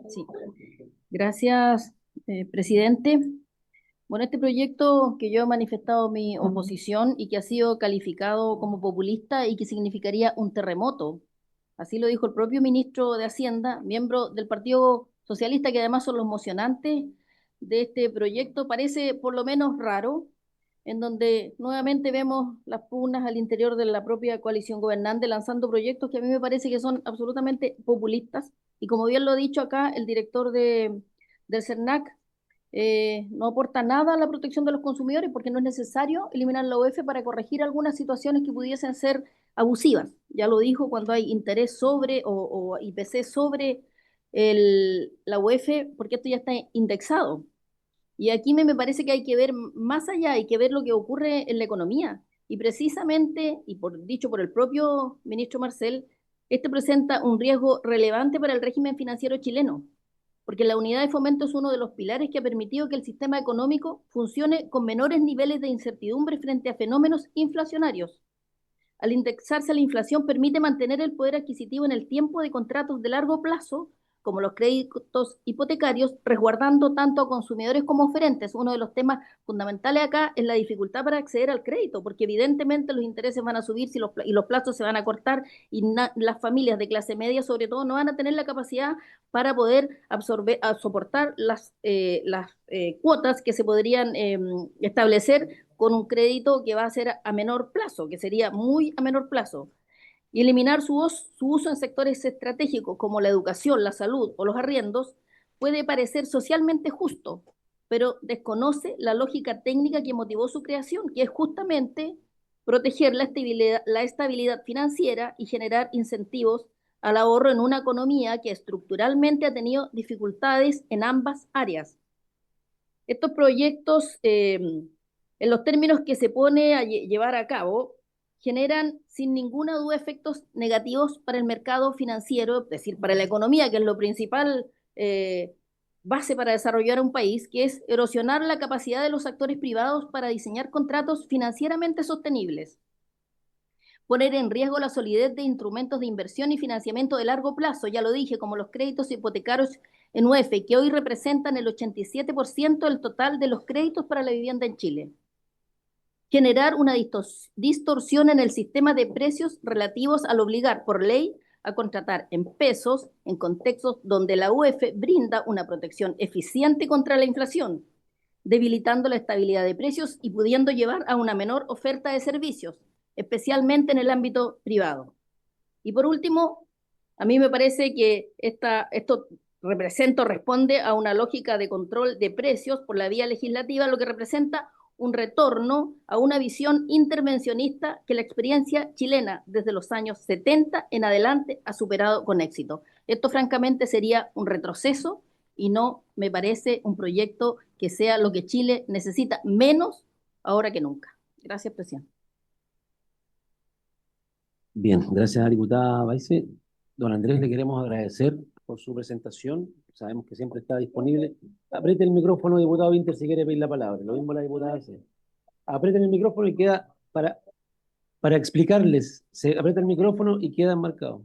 Sí. Gracias, presidente. Bueno, este proyecto que yo he manifestado mi oposición y que ha sido calificado como populista y que significaría un terremoto, así lo dijo el propio ministro de Hacienda, miembro del Partido Socialista, que además son los mocionantes de este proyecto, parece por lo menos raro, en donde nuevamente vemos las pugnas al interior de la propia coalición gobernante lanzando proyectos que a mí me parece que son absolutamente populistas. Y como bien lo ha dicho acá el director del CERNAC, no aporta nada a la protección de los consumidores porque no es necesario eliminar la UEF para corregir algunas situaciones que pudiesen ser abusivas. Ya lo dijo, cuando hay interés sobre o IPC sobre la UEF, porque esto ya está indexado. Y aquí me parece que hay que ver más allá, hay que ver lo que ocurre en la economía. Y precisamente, y dicho por el propio ministro Marcel, este presenta un riesgo relevante para el régimen financiero chileno, porque la unidad de fomento es uno de los pilares que ha permitido que el sistema económico funcione con menores niveles de incertidumbre frente a fenómenos inflacionarios. Al indexarse a la inflación permite mantener el poder adquisitivo en el tiempo de contratos de largo plazo, como los créditos hipotecarios, resguardando tanto a consumidores como oferentes. Uno de los temas fundamentales acá es la dificultad para acceder al crédito, porque evidentemente los intereses van a subir y los plazos se van a cortar y las familias de clase media, sobre todo, no van a tener la capacidad para poder soportar las cuotas que se podrían establecer con un crédito que va a ser a menor plazo, que sería muy a menor plazo, y eliminar su uso en sectores estratégicos como la educación, la salud o los arriendos puede parecer socialmente justo, pero desconoce la lógica técnica que motivó su creación, que es justamente proteger la estabilidad financiera y generar incentivos al ahorro en una economía que estructuralmente ha tenido dificultades en ambas áreas. Estos proyectos, en los términos que se pone a llevar a cabo, generan sin ninguna duda efectos negativos para el mercado financiero, es decir, para la economía, que es lo principal base para desarrollar un país, que es erosionar la capacidad de los actores privados para diseñar contratos financieramente sostenibles, poner en riesgo la solidez de instrumentos de inversión y financiamiento de largo plazo, ya lo dije, como los créditos hipotecarios en UEF, que hoy representan el 87% del total de los créditos para la vivienda en Chile. Generar una distorsión en el sistema de precios relativos al obligar por ley a contratar en pesos en contextos donde la UEF brinda una protección eficiente contra la inflación, debilitando la estabilidad de precios y pudiendo llevar a una menor oferta de servicios, especialmente en el ámbito privado. Y por último, a mí me parece que esto responde a una lógica de control de precios por la vía legislativa, lo que representa un retorno a una visión intervencionista que la experiencia chilena desde los años 70 en adelante ha superado con éxito. Esto francamente sería un retroceso y no me parece un proyecto que sea lo que Chile necesita, menos ahora que nunca. Gracias, presidente. Bien, gracias a la diputada Baise. Don Andrés, le queremos agradecer por su presentación. Sabemos que siempre está disponible. Apriete el micrófono, diputado Winter, si quiere pedir la palabra. Lo mismo la diputada Baise. Aprieten el micrófono y queda para explicarles. Se aprieta el micrófono y queda marcado.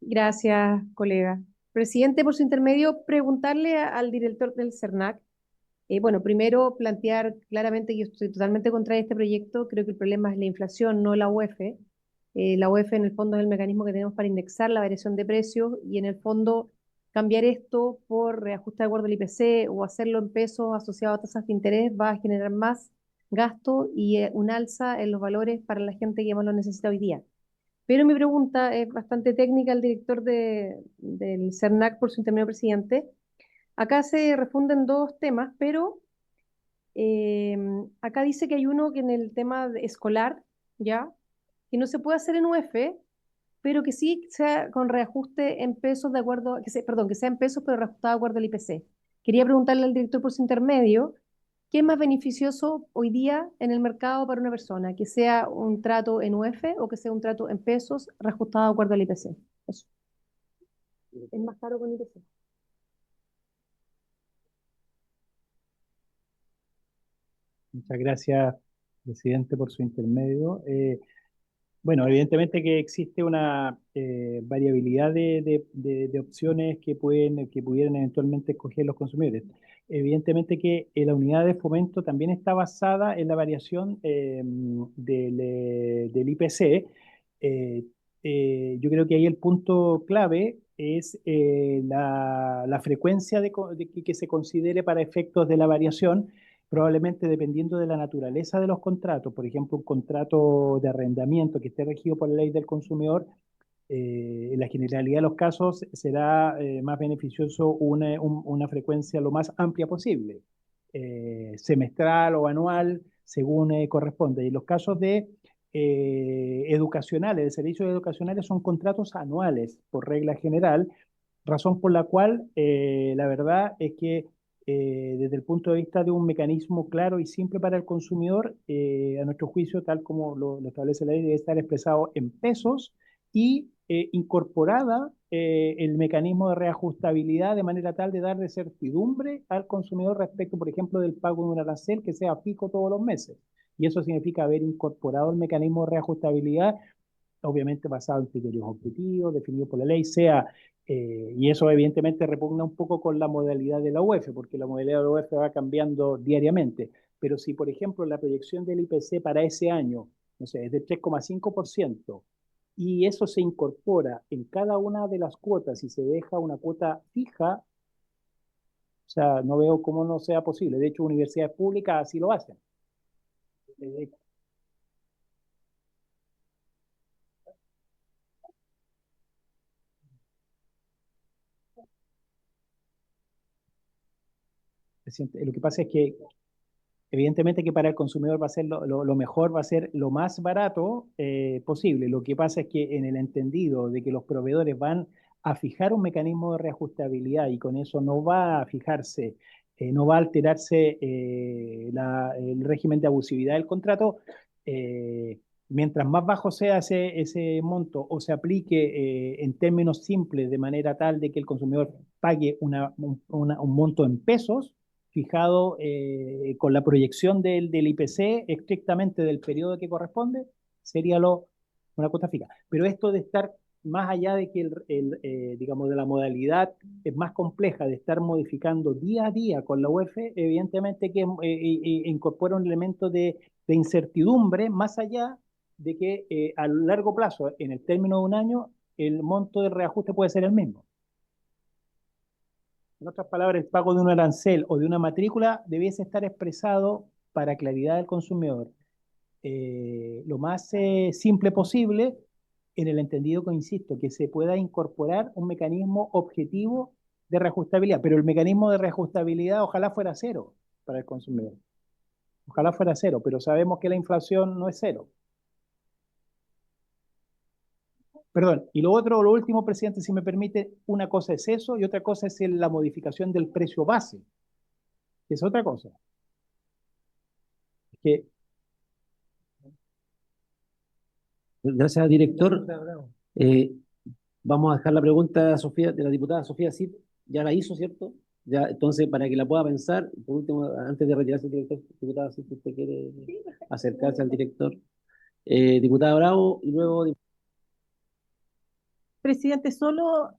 Gracias, colega. Presidente, por su intermedio, preguntarle al director del CERNAC. Bueno, primero plantear claramente que yo estoy totalmente contra este proyecto. Creo que el problema es la inflación, no la UEF. La UEF en el fondo es el mecanismo que tenemos para indexar la variación de precios y en el fondo cambiar esto por reajuste de acuerdo al IPC o hacerlo en pesos asociado a tasas de interés va a generar más gasto y un alza en los valores para la gente que más lo necesita hoy día. Pero mi pregunta es bastante técnica al director del CERNAC por su intermedio, presidente. Acá se refunden dos temas, pero acá dice que hay uno que en el tema escolar, ¿ya? Que no se puede hacer en UF, pero que sí sea con reajuste en pesos de acuerdo, perdón, que sea en pesos pero reajustado de acuerdo al IPC. Quería preguntarle al director por su intermedio, ¿qué es más beneficioso hoy día en el mercado para una persona? ¿Que sea un trato en UF o que sea un trato en pesos reajustado de acuerdo al IPC? Eso. Es más caro con IPC. Muchas gracias, presidente, por su intermedio. Bueno, evidentemente que existe una variabilidad de opciones que pudieran eventualmente escoger los consumidores. Evidentemente que la unidad de fomento también está basada en la variación del IPC. Eh, yo creo que ahí el punto clave es la frecuencia de que se considere para efectos de la variación, probablemente dependiendo de la naturaleza de los contratos. Por ejemplo, un contrato de arrendamiento que esté regido por la ley del consumidor, en la generalidad de los casos será más beneficioso una frecuencia lo más amplia posible, semestral o anual, según corresponde. Y los casos de educacionales, de servicios educacionales, son contratos anuales por regla general, razón por la cual la verdad es que desde el punto de vista de un mecanismo claro y simple para el consumidor, a nuestro juicio, tal como lo establece la ley, debe estar expresado en pesos y incorporada el mecanismo de reajustabilidad de manera tal de darle certidumbre al consumidor respecto, por ejemplo, del pago de un arancel que sea fijo todos los meses. Y eso significa haber incorporado el mecanismo de reajustabilidad, obviamente basado en criterios objetivos, definidos por la ley, y eso evidentemente repugna un poco con la modalidad de la UEF, porque la modalidad de la UEF va cambiando diariamente. Pero si, por ejemplo, la proyección del IPC para ese año, no sé, es de 3,5%, y eso se incorpora en cada una de las cuotas y se deja una cuota fija, o sea, no veo cómo no sea posible. De hecho, universidades públicas así lo hacen. Lo que pasa es que evidentemente que para el consumidor va a ser lo mejor, va a ser lo más barato posible. Lo que pasa es que en el entendido de que los proveedores van a fijar un mecanismo de reajustabilidad y con eso no va a fijarse, no va a alterarse el régimen de abusividad del contrato, mientras más bajo sea ese monto o se aplique en términos simples de manera tal de que el consumidor pague un monto en pesos, fijado con la proyección del IPC estrictamente del periodo que corresponde, sería una cuota fija. Pero esto de estar más allá de que digamos, de la modalidad es más compleja, de estar modificando día a día con la UEF, evidentemente que incorpora un elemento de incertidumbre, más allá de que a largo plazo, en el término de un año, el monto de reajuste puede ser el mismo. En otras palabras, el pago de un arancel o de una matrícula debiese estar expresado para claridad del consumidor lo más simple posible, en el entendido que, insisto, que se pueda incorporar un mecanismo objetivo de reajustabilidad, pero el mecanismo de reajustabilidad ojalá fuera cero para el consumidor. Ojalá fuera cero, pero sabemos que la inflación no es cero. Perdón, y lo último, presidente, si me permite, una cosa es eso y otra cosa es la modificación del precio base, que es otra cosa. Que Gracias, director. Eh, Vamos a dejar la pregunta de la diputada Sofía Cid. Ya la hizo, ¿cierto? Ya, entonces, para que la pueda pensar, por último, antes de retirarse el director, diputada Cid, si usted quiere acercarse al director. Diputada Bravo y luego... Presidente, solo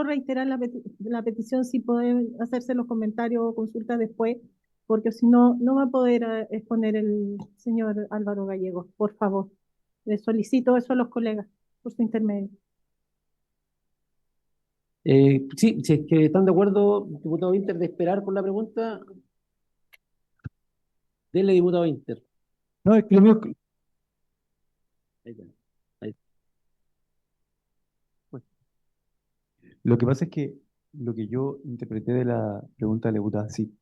reiterar la petición si pueden hacerse los comentarios o consultas después, porque si no, no va a poder exponer el señor Álvaro Gallego. Por favor, le solicito eso a los colegas por su intermedio. Sí, si es que están de acuerdo, diputado Inter, de esperar por la pregunta, denle, diputado Inter. No, es que lo mío, Ahí está, ahí está. lo que pasa es que lo que yo interpreté de la pregunta de la diputada, sí.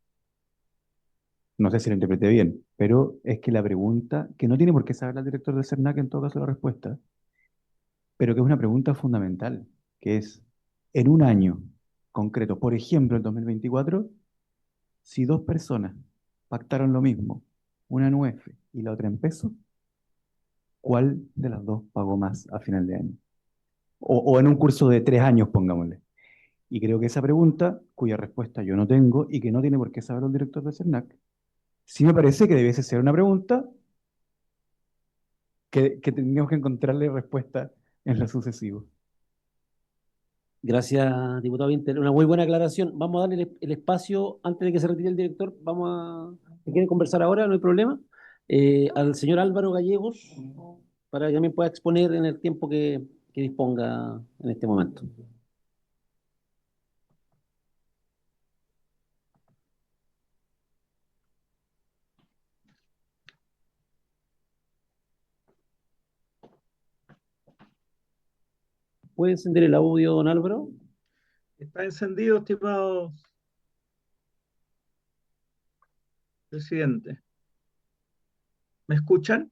No sé si lo interpreté bien, pero es que la pregunta, que no tiene por qué saber el director del CERNAC en todo caso la respuesta, pero que es una pregunta fundamental, que es, en un año concreto, por ejemplo, en 2024, si dos personas pactaron lo mismo, una en UF y la otra en peso, ¿cuál de las dos pagó más a final de año? O en un curso de 3 años, pongámosle. Y creo que esa pregunta, cuya respuesta yo no tengo y que no tiene por qué saber el director del CERNAC, sí me parece que debiese ser una pregunta que tendríamos que encontrarle respuesta en lo sucesivo. Gracias, diputado Winter. Una muy buena aclaración. Vamos a darle el espacio, antes de que se retire el director, si quieren conversar ahora, no hay problema, al señor Álvaro Gallegos, para que también pueda exponer en el tiempo que disponga en este momento. ¿Puede encender el audio, don Álvaro? Está encendido, estimado presidente. ¿Me escuchan?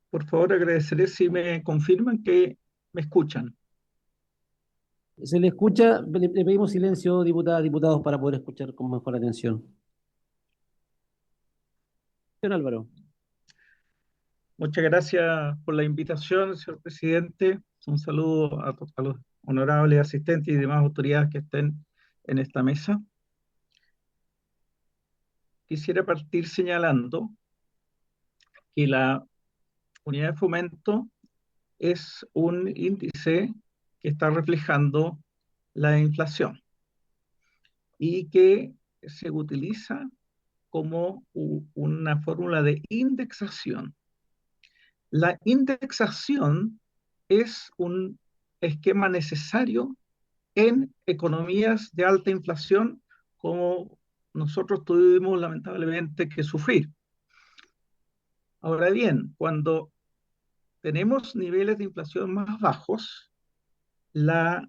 Por favor, agradeceré si me confirman que me escuchan. Se le escucha, le pedimos silencio, diputadas, diputados, para poder escuchar con mejor atención. Señor Álvaro. Muchas gracias por la invitación, señor presidente. Un saludo a los honorables asistentes y demás autoridades que estén en esta mesa. Quisiera partir señalando que la unidad de fomento es un índice que está reflejando la inflación y que se utiliza como una fórmula de indexación. La indexación es un esquema necesario en economías de alta inflación como nosotros tuvimos lamentablemente que sufrir. Ahora bien, cuando tenemos niveles de inflación más bajos, la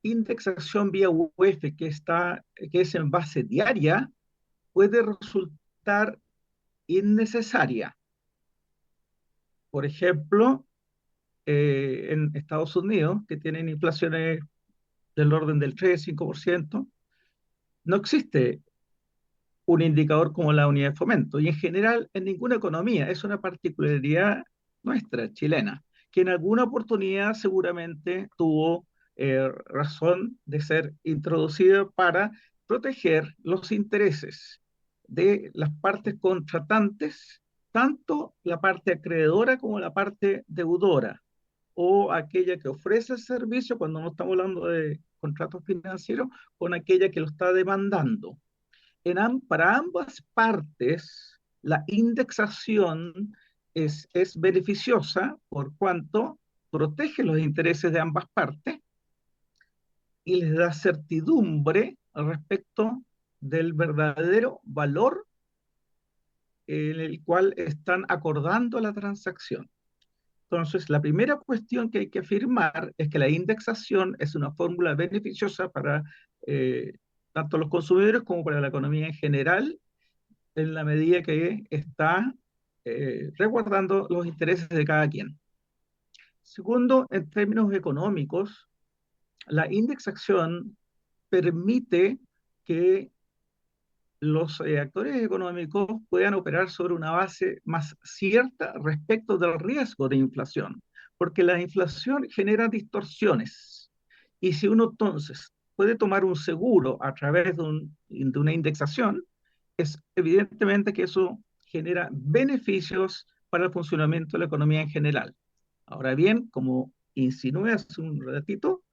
indexación vía UF que es en base diaria puede resultar innecesaria. Por ejemplo, en Estados Unidos, que tienen inflaciones del orden del 3-5%, no existe un indicador como la unidad de fomento. Y en general, en ninguna economía, es una particularidad nuestra, chilena, que en alguna oportunidad seguramente tuvo razón de ser introducida para proteger los intereses de las partes contratantes, tanto la parte acreedora como la parte deudora, o aquella que ofrece el servicio, cuando no estamos hablando de contratos financieros, con aquella que lo está demandando. Para ambas partes, la indexación es beneficiosa por cuanto protege los intereses de ambas partes y les da certidumbre respecto del verdadero valor en el cual están acordando la transacción. Entonces, la primera cuestión que hay que afirmar es que la indexación es una fórmula beneficiosa para tanto los consumidores como para la economía en general, en la medida que está resguardando los intereses de cada quien. Segundo, en términos económicos, la indexación permite que los actores económicos puedan operar sobre una base más cierta respecto del riesgo de inflación, porque la inflación genera distorsiones. Y si uno entonces puede tomar un seguro a través de una indexación, es evidentemente que eso genera beneficios para el funcionamiento de la economía en general. Ahora bien, como insinué hace un ratito,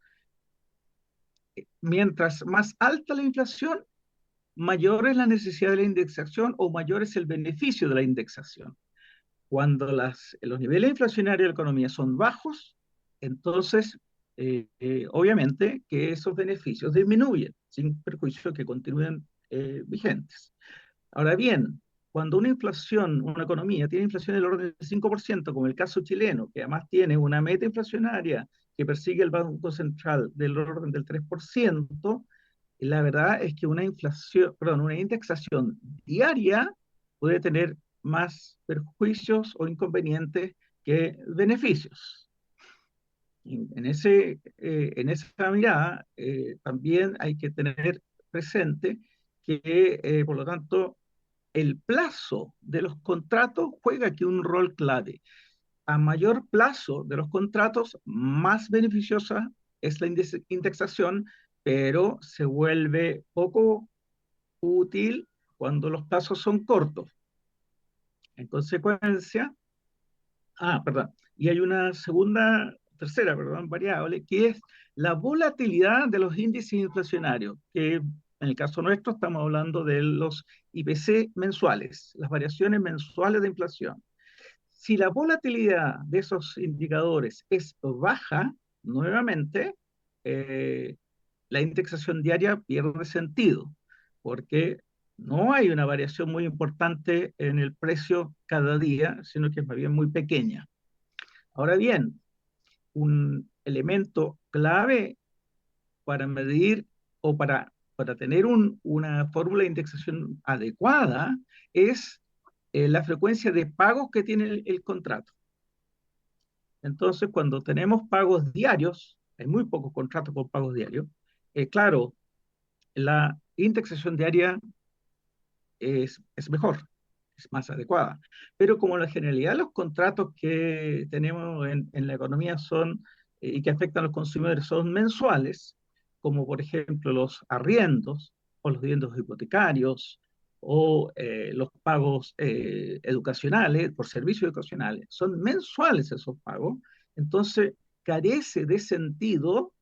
mientras más alta la inflación, mayor es la necesidad de la indexación o mayor es el beneficio de la indexación. Cuando los niveles inflacionarios de la economía son bajos, entonces obviamente que esos beneficios disminuyen, sin perjuicio que continúen vigentes. Ahora bien, cuando una inflación, una economía tiene inflación del orden del 5%, como el caso chileno, que además tiene una meta inflacionaria que persigue el Banco Central del orden del 3%, la verdad es que una inflación, perdón, una indexación diaria puede tener más perjuicios o inconvenientes que beneficios. En esa mirada, también hay que tener presente que, por lo tanto, el plazo de los contratos juega aquí un rol clave. A mayor plazo de los contratos, más beneficiosa es la indexación, pero se vuelve poco útil cuando los plazos son cortos. En consecuencia, perdón, y hay una tercera, perdón, variable, que es la volatilidad de los índices inflacionarios, que en el caso nuestro estamos hablando de los IPC mensuales, las variaciones mensuales de inflación. Si la volatilidad de esos indicadores es baja, nuevamente, la indexación diaria pierde sentido, porque no hay una variación muy importante en el precio cada día, sino que es más bien muy pequeña. Ahora bien, un elemento clave para medir o para tener una fórmula de indexación adecuada es la frecuencia de pagos que tiene el contrato. Entonces, cuando tenemos pagos diarios, hay muy pocos contratos con pagos diarios, claro, la indexación diaria es mejor, es más adecuada. Pero como la generalidad de los contratos que tenemos en la economía son, y que afectan a los consumidores son mensuales, como por ejemplo los arriendos o los arriendos hipotecarios o los pagos educacionales, por servicios educacionales, son mensuales esos pagos, entonces carece de sentido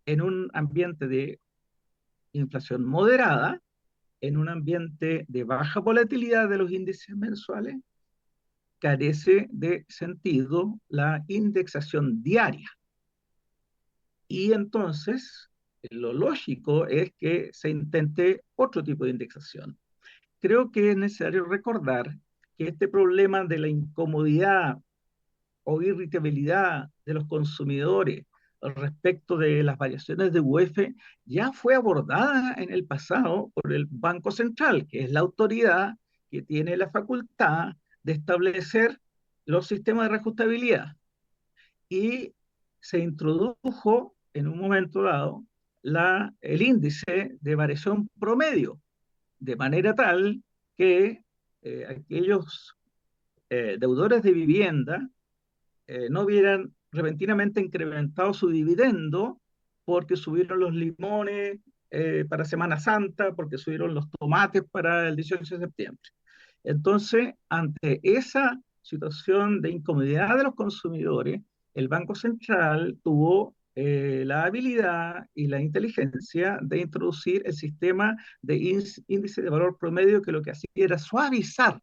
en un ambiente de inflación moderada, en un ambiente de baja volatilidad de los índices mensuales, carece de sentido la indexación diaria. Y entonces, lo lógico es que se intente otro tipo de indexación. Creo que es necesario recordar que este problema de la incomodidad o irritabilidad de los consumidores respecto de las variaciones de UF ya fue abordada en el pasado por el Banco Central, que es la autoridad que tiene la facultad de establecer los sistemas de reajustabilidad. Y se introdujo en un momento dado el índice de variación promedio, de manera tal que aquellos deudores de vivienda no hubieran repentinamente incrementado su dividendo porque subieron los limones para Semana Santa, porque subieron los tomates para el 18 de septiembre. Entonces, ante esa situación de incomodidad de los consumidores, el Banco Central tuvo la habilidad y la inteligencia de introducir el sistema de índice de valor promedio, que lo que hacía era suavizar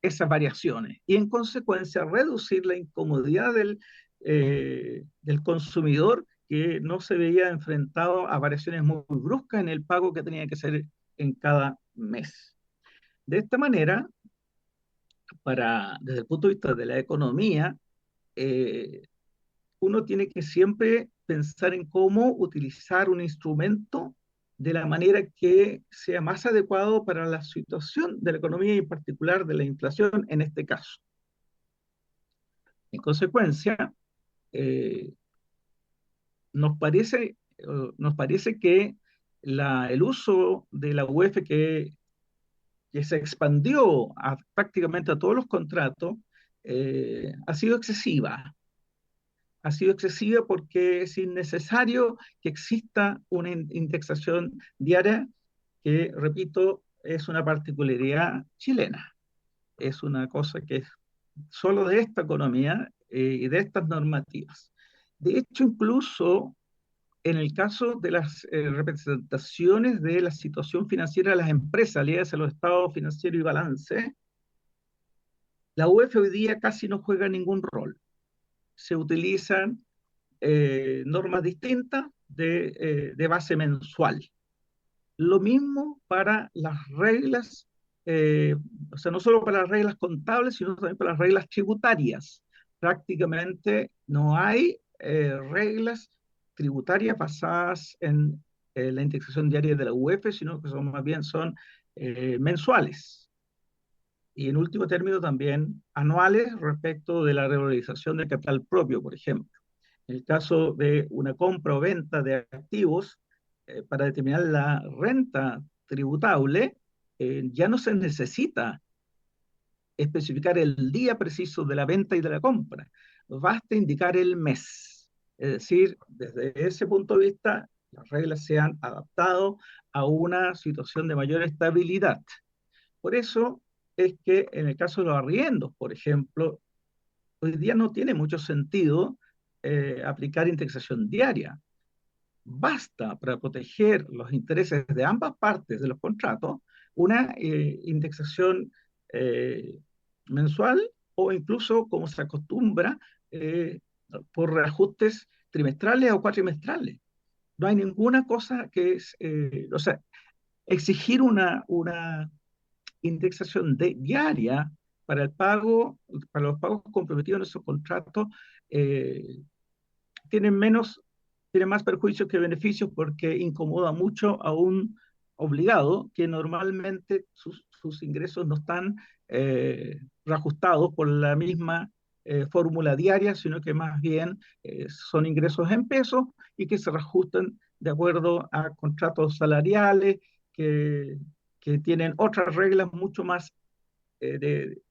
esas variaciones y en consecuencia reducir la incomodidad del consumidor, que no se veía enfrentado a variaciones muy bruscas en el pago que tenía que hacer en cada mes. De esta manera, desde el punto de vista de la economía, uno tiene que siempre pensar en cómo utilizar un instrumento de la manera que sea más adecuado para la situación de la economía y en particular de la inflación en este caso. En consecuencia, nos parece que el uso de la UF que se expandió prácticamente a todos los contratos ha sido excesiva. Ha sido excesiva porque es innecesario que exista una indexación diaria que, repito, es una particularidad chilena. Es una cosa que es solo de esta economía y de estas normativas. De hecho, incluso en el caso de las representaciones de la situación financiera de las empresas, ligadas a los estados financieros y balance, la UF hoy día casi no juega ningún rol. Se utilizan normas distintas de base mensual. Lo mismo para las reglas o sea, no solo para las reglas contables, sino también para las reglas tributarias. Prácticamente no hay reglas tributarias basadas en la indexación diaria de la UEF, sino que son más bien son mensuales. Y en último término también anuales respecto de la revalorización del capital propio, por ejemplo. En el caso de una compra o venta de activos, para determinar la renta tributable, ya no se necesita especificar el día preciso de la venta y de la compra. Basta indicar el mes. Es decir, desde ese punto de vista, las reglas se han adaptado a una situación de mayor estabilidad. Por eso es que en el caso de los arriendos, por ejemplo, hoy día no tiene mucho sentido aplicar indexación diaria. Basta para proteger los intereses de ambas partes de los contratos una indexación mensual o incluso, como se acostumbra, por reajustes trimestrales o cuatrimestrales. No hay ninguna cosa que es, o sea, exigir una indexación diaria para el pago, para los pagos comprometidos en esos contratos, eh, tienen más perjuicios que beneficios porque incomoda mucho a un obligado que normalmente sus ingresos no están reajustados por la misma fórmula diaria, sino que más bien son ingresos en pesos y que se reajustan de acuerdo a contratos salariales que tienen otras reglas mucho más de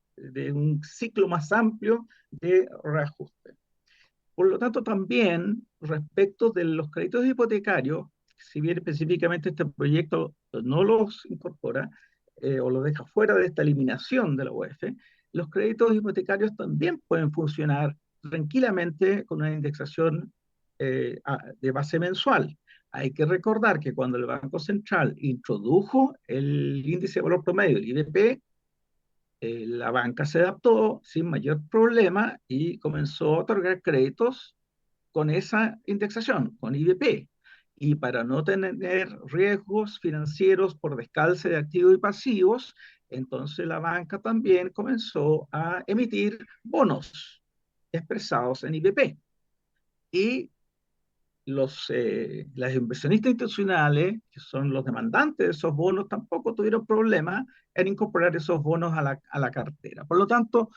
un ciclo más amplio de reajuste. Por lo tanto, también respecto de los créditos hipotecarios, si bien específicamente este proyecto no los incorpora o los deja fuera de esta eliminación de la UEF, los créditos hipotecarios también pueden funcionar tranquilamente con una indexación de base mensual. Hay que recordar que cuando el Banco Central introdujo el índice de valor promedio, el IVP, la banca se adaptó sin mayor problema y comenzó a otorgar créditos con esa indexación, con IVP. Y para no tener riesgos financieros por descalce de activos y pasivos, entonces la banca también comenzó a emitir bonos expresados en IVP. Y las inversionistas institucionales, que son los demandantes de esos bonos, tampoco tuvieron problema en incorporar esos bonos a la cartera. Por lo tanto,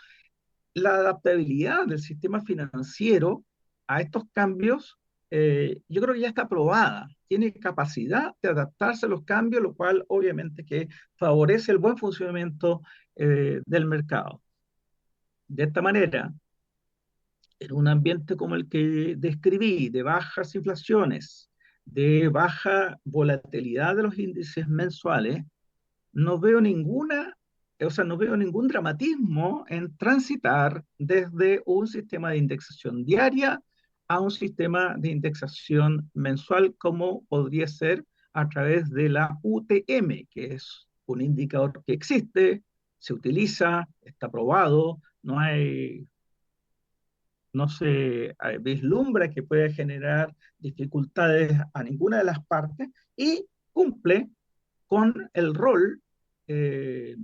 la adaptabilidad del sistema financiero a estos cambios, yo creo que ya está probada. Tiene capacidad de adaptarse a los cambios, lo cual obviamente que favorece el buen funcionamiento del mercado. De esta manera, en un ambiente como el que describí, de bajas inflaciones, de baja volatilidad de los índices mensuales, no veo no veo ningún dramatismo en transitar desde un sistema de indexación diaria a un sistema de indexación mensual, como podría ser a través de la UTM, que es un indicador que existe, se utiliza, está probado, no se vislumbra que pueda generar dificultades a ninguna de las partes y cumple con el rol eh,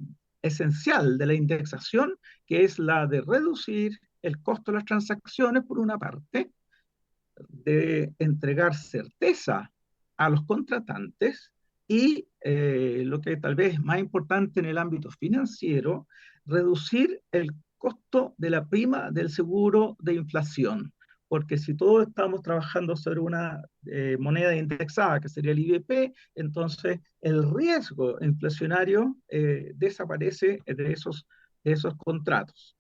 esencial de la indexación, que es la de reducir el costo de las transacciones por una parte, de entregar certeza a los contratantes y lo que tal vez es más importante en el ámbito financiero, reducir el costo de la prima del seguro de inflación. Porque si todos estamos trabajando sobre una moneda indexada, que sería el IVP, entonces el riesgo inflacionario desaparece de esos contratos.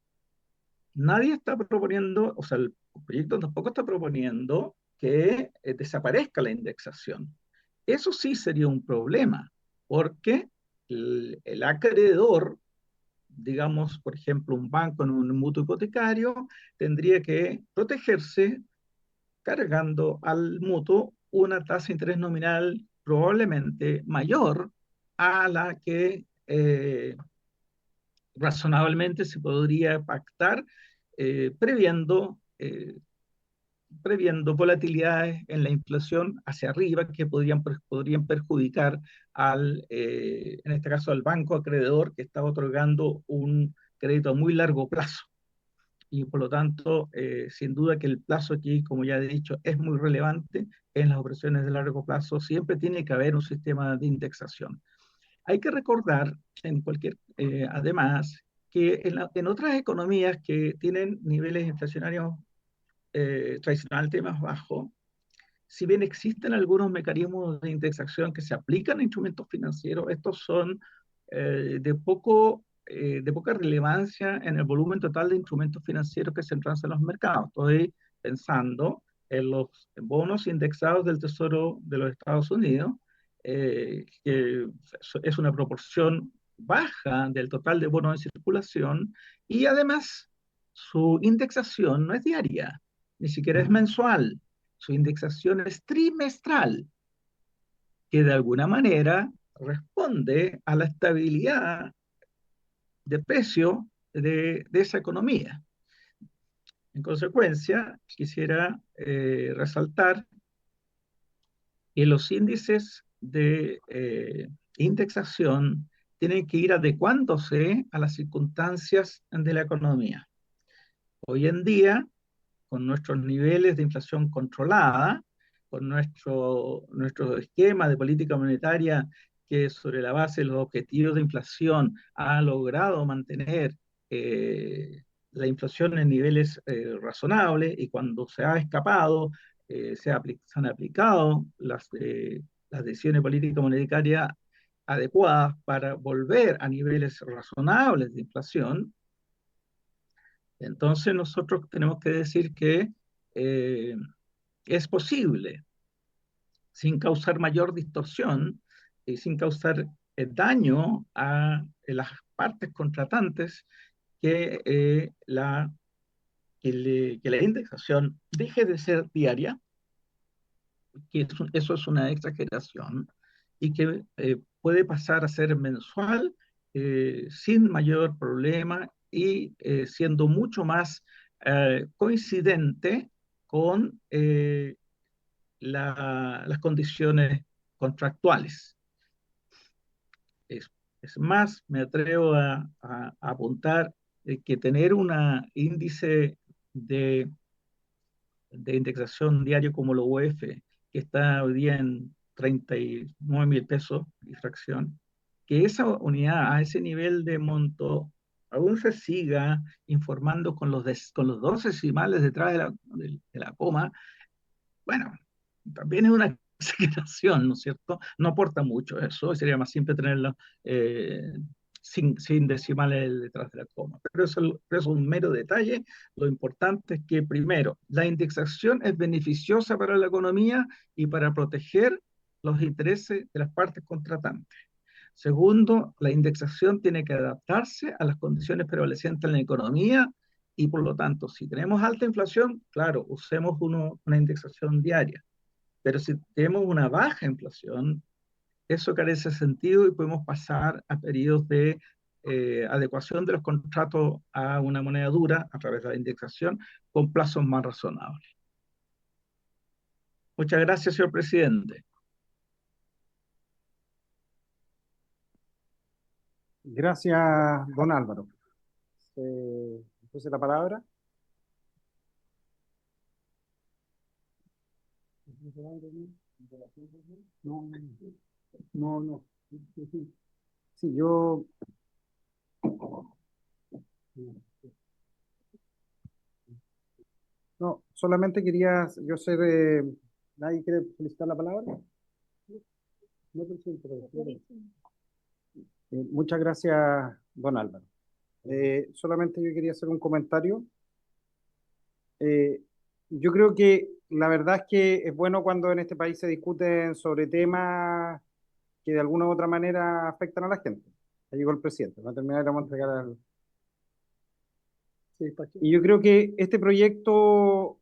Nadie está proponiendo, o sea, el proyecto tampoco está proponiendo que desaparezca la indexación. Eso sí sería un problema, porque el acreedor, digamos, por ejemplo, un banco en un mutuo hipotecario, tendría que protegerse cargando al mutuo una tasa de interés nominal probablemente mayor a la que razonablemente se podría pactar previendo previendo volatilidades en la inflación hacia arriba que podrían perjudicar en este caso, al banco acreedor que está otorgando un crédito a muy largo plazo. Y por lo tanto, sin duda que el plazo aquí, como ya he dicho, es muy relevante en las operaciones de largo plazo. Siempre tiene que haber un sistema de indexación. Hay que recordar, además, que en otras economías que tienen niveles inflacionarios tradicionalmente más bajos, si bien existen algunos mecanismos de indexación que se aplican a instrumentos financieros, estos son de poca relevancia en el volumen total de instrumentos financieros que se transan en los mercados. Estoy pensando en los bonos indexados del Tesoro de los Estados Unidos, que es una proporción baja del total de bonos en circulación, y además su indexación no es diaria, ni siquiera es mensual, su indexación es trimestral, que de alguna manera responde a la estabilidad de precio de esa economía. En consecuencia, quisiera resaltar que los índices de indexación tienen que ir adecuándose a las circunstancias de la economía. Hoy en día, con nuestros niveles de inflación controlada, con nuestro esquema de política monetaria que sobre la base de los objetivos de inflación ha logrado mantener la inflación en niveles razonables, y cuando se ha escapado, se han aplicado las decisiones políticas monetarias adecuadas para volver a niveles razonables de inflación. Entonces nosotros tenemos que decir que es posible, sin causar mayor distorsión y sin causar daño a las partes contratantes, que la indexación deje de ser diaria, que eso es una exageración, y que puede pasar a ser mensual sin mayor problema, y siendo mucho más coincidente con las condiciones contractuales. Es más, me atrevo a apuntar que tener un índice de indexación diario como la UEF, que está hoy día en 39.000 pesos y fracción, que esa unidad a ese nivel de monto aún se siga informando con los 2 decimales detrás de la coma. Bueno, también es una exageración, ¿no es cierto? No aporta mucho eso, sería más simple tenerlo sin decimales detrás de la coma. Pero eso es un mero detalle. Lo importante es que, primero, la indexación es beneficiosa para la economía y para proteger los intereses de las partes contratantes. Segundo, la indexación tiene que adaptarse a las condiciones prevalecientes en la economía, y por lo tanto, si tenemos alta inflación, claro, usemos una indexación diaria. Pero si tenemos una baja inflación, eso carece de sentido y podemos pasar a periodos de adecuación de los contratos a una moneda dura a través de la indexación con plazos más razonables. Muchas gracias, señor presidente. Gracias, don Álvaro. Entonces la palabra. No. Sí, yo. No, solamente quería yo ser. ¿Nadie quiere solicitar la palabra? No, presidente, muchas gracias, don Álvaro. Solamente yo quería hacer un comentario. Yo creo que la verdad es que es bueno cuando en este país se discuten sobre temas que de alguna u otra manera afectan a la gente. Ya llegó el presidente, va a terminar, vamos a entregar al... Y yo creo que este proyecto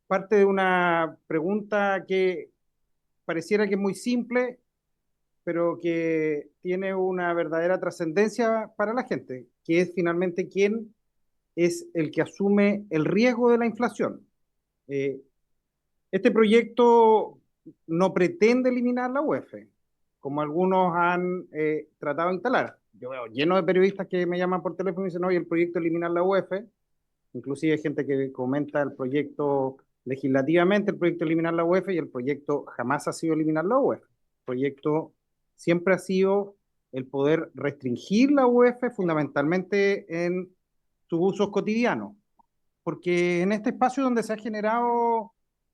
parte de una pregunta que pareciera que es muy simple, pero que tiene una verdadera trascendencia para la gente, que es finalmente quién es el que asume el riesgo de la inflación. Este proyecto no pretende eliminar la UEF, como algunos han tratado de instalar. Yo veo lleno de periodistas que me llaman por teléfono y dicen, oye, el proyecto de eliminar la UEF, inclusive hay gente que comenta el proyecto legislativamente, el proyecto de eliminar la UEF, y el proyecto jamás ha sido eliminar la UEF. El proyecto siempre ha sido el poder restringir la UEF fundamentalmente en sus usos cotidianos, porque en este espacio donde se ha generado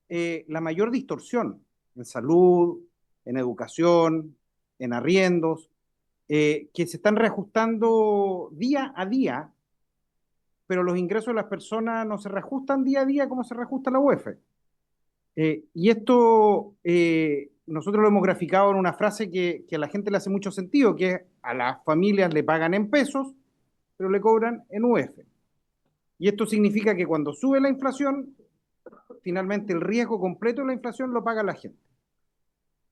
la mayor distorsión en salud, en educación, en arriendos, que se están reajustando día a día, pero los ingresos de las personas no se reajustan día a día como se reajusta la UEF. Y esto nosotros lo hemos graficado en una frase que a la gente le hace mucho sentido, que es a las familias le pagan en pesos, pero le cobran en UEF. Y esto significa que cuando sube la inflación, finalmente el riesgo completo de la inflación lo paga la gente.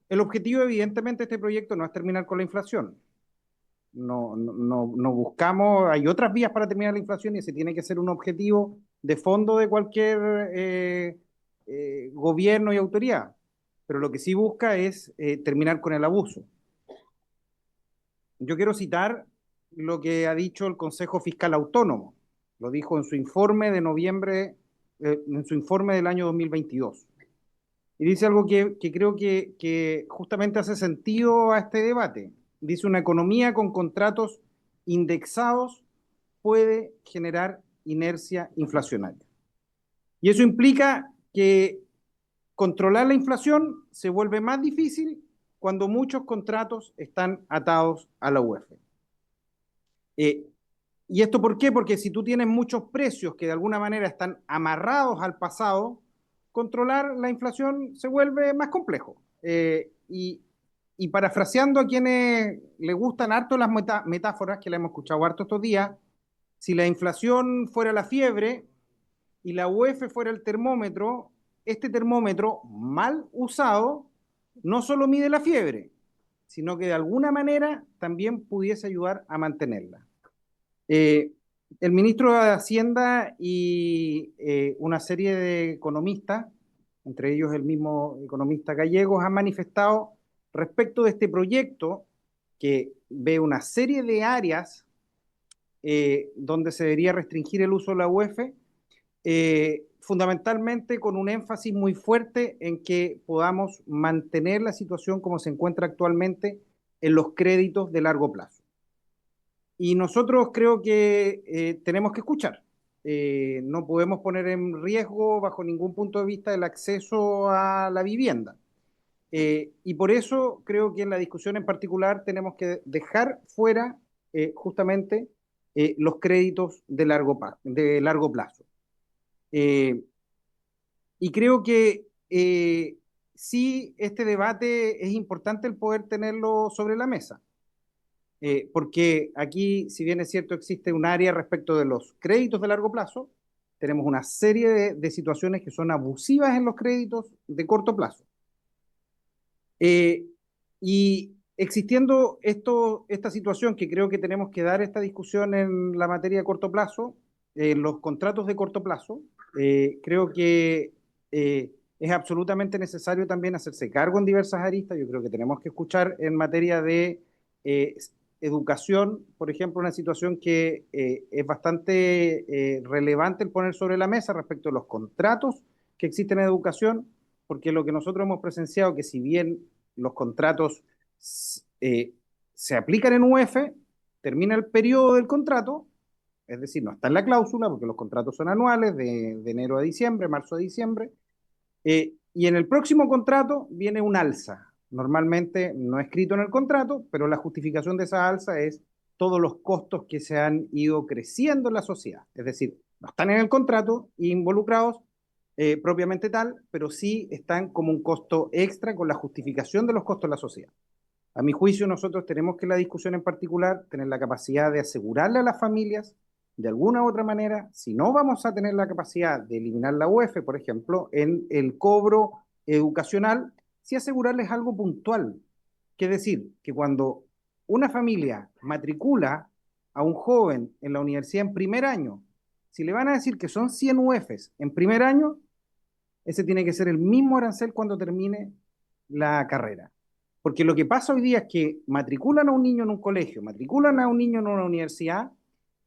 El objetivo, evidentemente, de este proyecto no es terminar con la inflación. No buscamos, hay otras vías para terminar la inflación y ese tiene que ser un objetivo de fondo de cualquier gobierno y autoridad. Pero lo que sí busca es terminar con el abuso. Yo quiero citar lo que ha dicho el Consejo Fiscal Autónomo. Lo dijo en su informe de noviembre, en su informe del año 2022. Y dice algo que creo que justamente hace sentido a este debate. Dice, una economía con contratos indexados puede generar inercia inflacionaria. Y eso implica que controlar la inflación se vuelve más difícil cuando muchos contratos están atados a la UEF. ¿Y esto por qué? Porque si tú tienes muchos precios que de alguna manera están amarrados al pasado, controlar la inflación se vuelve más complejo. Y parafraseando a quienes les gustan harto las metáforas, que la hemos escuchado harto estos días, si la inflación fuera la fiebre y la UEF fuera el termómetro, este termómetro mal usado no solo mide la fiebre, sino que de alguna manera también pudiese ayudar a mantenerla. El ministro de Hacienda y una serie de economistas, entre ellos el mismo economista Gallegos, han manifestado respecto de este proyecto que ve una serie de áreas donde se debería restringir el uso de la UEF, fundamentalmente con un énfasis muy fuerte en que podamos mantener la situación como se encuentra actualmente en los créditos de largo plazo. Y nosotros creo que tenemos que escuchar. No podemos poner en riesgo bajo ningún punto de vista el acceso a la vivienda. Y por eso creo que en la discusión en particular tenemos que dejar fuera justamente los créditos de largo plazo. Y creo que sí, este debate es importante el poder tenerlo sobre la mesa. Porque aquí, si bien es cierto, existe un área respecto de los créditos de largo plazo, tenemos una serie de situaciones que son abusivas en los créditos de corto plazo. Y existiendo esta situación que creo que tenemos que dar esta discusión en la materia de corto plazo, los contratos de corto plazo, creo que es absolutamente necesario también hacerse cargo en diversas aristas. Yo creo que tenemos que escuchar en materia de educación, por ejemplo, una situación que es bastante relevante el poner sobre la mesa respecto a los contratos que existen en educación, porque lo que nosotros hemos presenciado, que si bien los contratos se aplican en UEF, termina el periodo del contrato, es decir, no está en la cláusula, porque los contratos son anuales, de enero a diciembre, marzo a diciembre, y en el próximo contrato viene un alza. Normalmente no escrito en el contrato, pero la justificación de esa alza es todos los costos que se han ido creciendo en la sociedad. Es decir, no están en el contrato involucrados propiamente tal, pero sí están como un costo extra con la justificación de los costos de la sociedad. A mi juicio, nosotros tenemos que en la discusión en particular tener la capacidad de asegurarle a las familias, de alguna u otra manera, si no vamos a tener la capacidad de eliminar la UEF, por ejemplo, en el cobro educacional, sí asegurarles algo puntual, que es decir, que cuando una familia matricula a un joven en la universidad en primer año, si le van a decir que son 100 UEFs en primer año, ese tiene que ser el mismo arancel cuando termine la carrera. Porque lo que pasa hoy día es que matriculan a un niño en un colegio, matriculan a un niño en una universidad,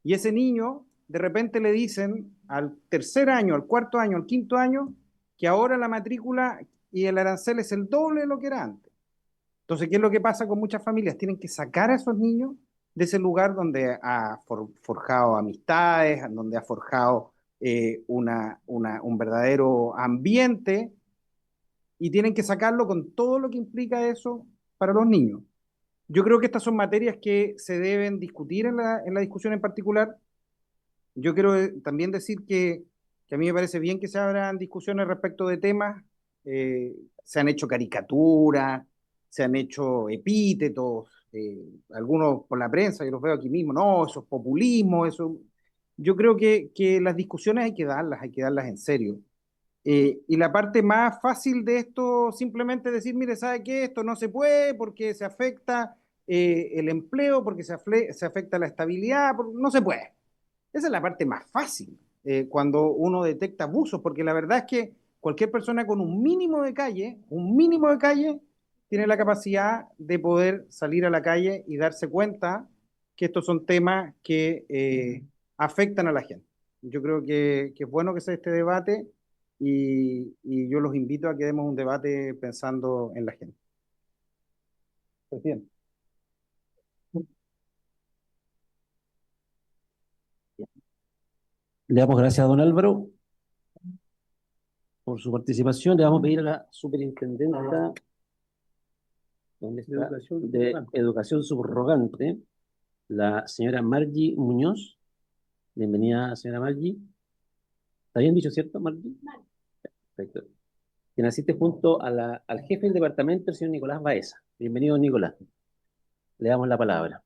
y ese niño de repente le dicen al tercer año, al cuarto año, al quinto año, que ahora la matrícula y el arancel es el doble de lo que era antes. Entonces, ¿qué es lo que pasa con muchas familias? Tienen que sacar a esos niños de ese lugar donde ha forjado amistades, donde ha forjado un verdadero ambiente, y tienen que sacarlo con todo lo que implica eso para los niños. Yo creo que estas son materias que se deben discutir en la discusión en particular. Yo quiero también decir que a mí me parece bien que se abran discusiones respecto de temas. Se han hecho caricaturas, se han hecho epítetos, algunos por la prensa, yo los veo aquí mismo, no, eso es populismo, eso. Yo creo que las discusiones hay que darlas en serio. Y la parte más fácil de esto, simplemente decir, mire, ¿sabe qué? Esto no se puede porque se afecta el empleo, porque se afecta la estabilidad, no se puede. Esa es la parte más fácil cuando uno detecta abusos, porque la verdad es que cualquier persona con un mínimo de calle, tiene la capacidad de poder salir a la calle y darse cuenta que estos son temas que afectan a la gente. Yo creo que es bueno que sea este debate, y yo los invito a que demos un debate pensando en la gente. Presidente. Le damos gracias a don Álvaro por su participación. Le vamos a pedir a la superintendenta ¿dónde está? De Educación Subrogante, la señora Margie Muñoz. Bienvenida, señora Margie. ¿Está bien dicho, cierto, Margie? Perfecto. Quien asiste junto a al jefe del departamento, el señor Nicolás Baeza. Bienvenido, Nicolás. Le damos la palabra.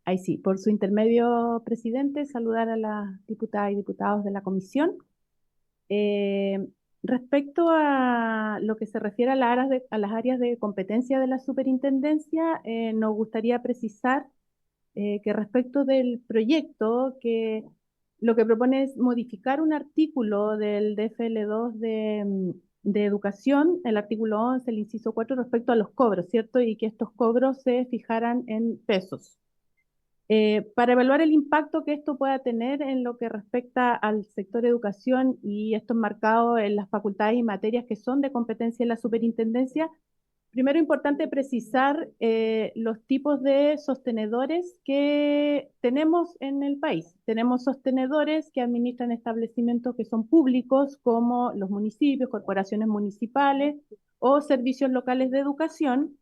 Ahí sí, por su intermedio, presidente, saludar a las diputadas y diputados de la comisión. Respecto a lo que se refiere a las áreas de competencia de la superintendencia, nos gustaría precisar que respecto del proyecto, que lo que propone es modificar un artículo del DFL2 de educación, el artículo 11, el inciso 4, respecto a los cobros, ¿cierto? Y que estos cobros se fijaran en pesos. Para evaluar el impacto que esto pueda tener en lo que respecta al sector educación, y esto enmarcado en las facultades y materias que son de competencia de la superintendencia, primero es importante precisar los tipos de sostenedores que tenemos en el país. Tenemos sostenedores que administran establecimientos que son públicos, como los municipios, corporaciones municipales o servicios locales de educación.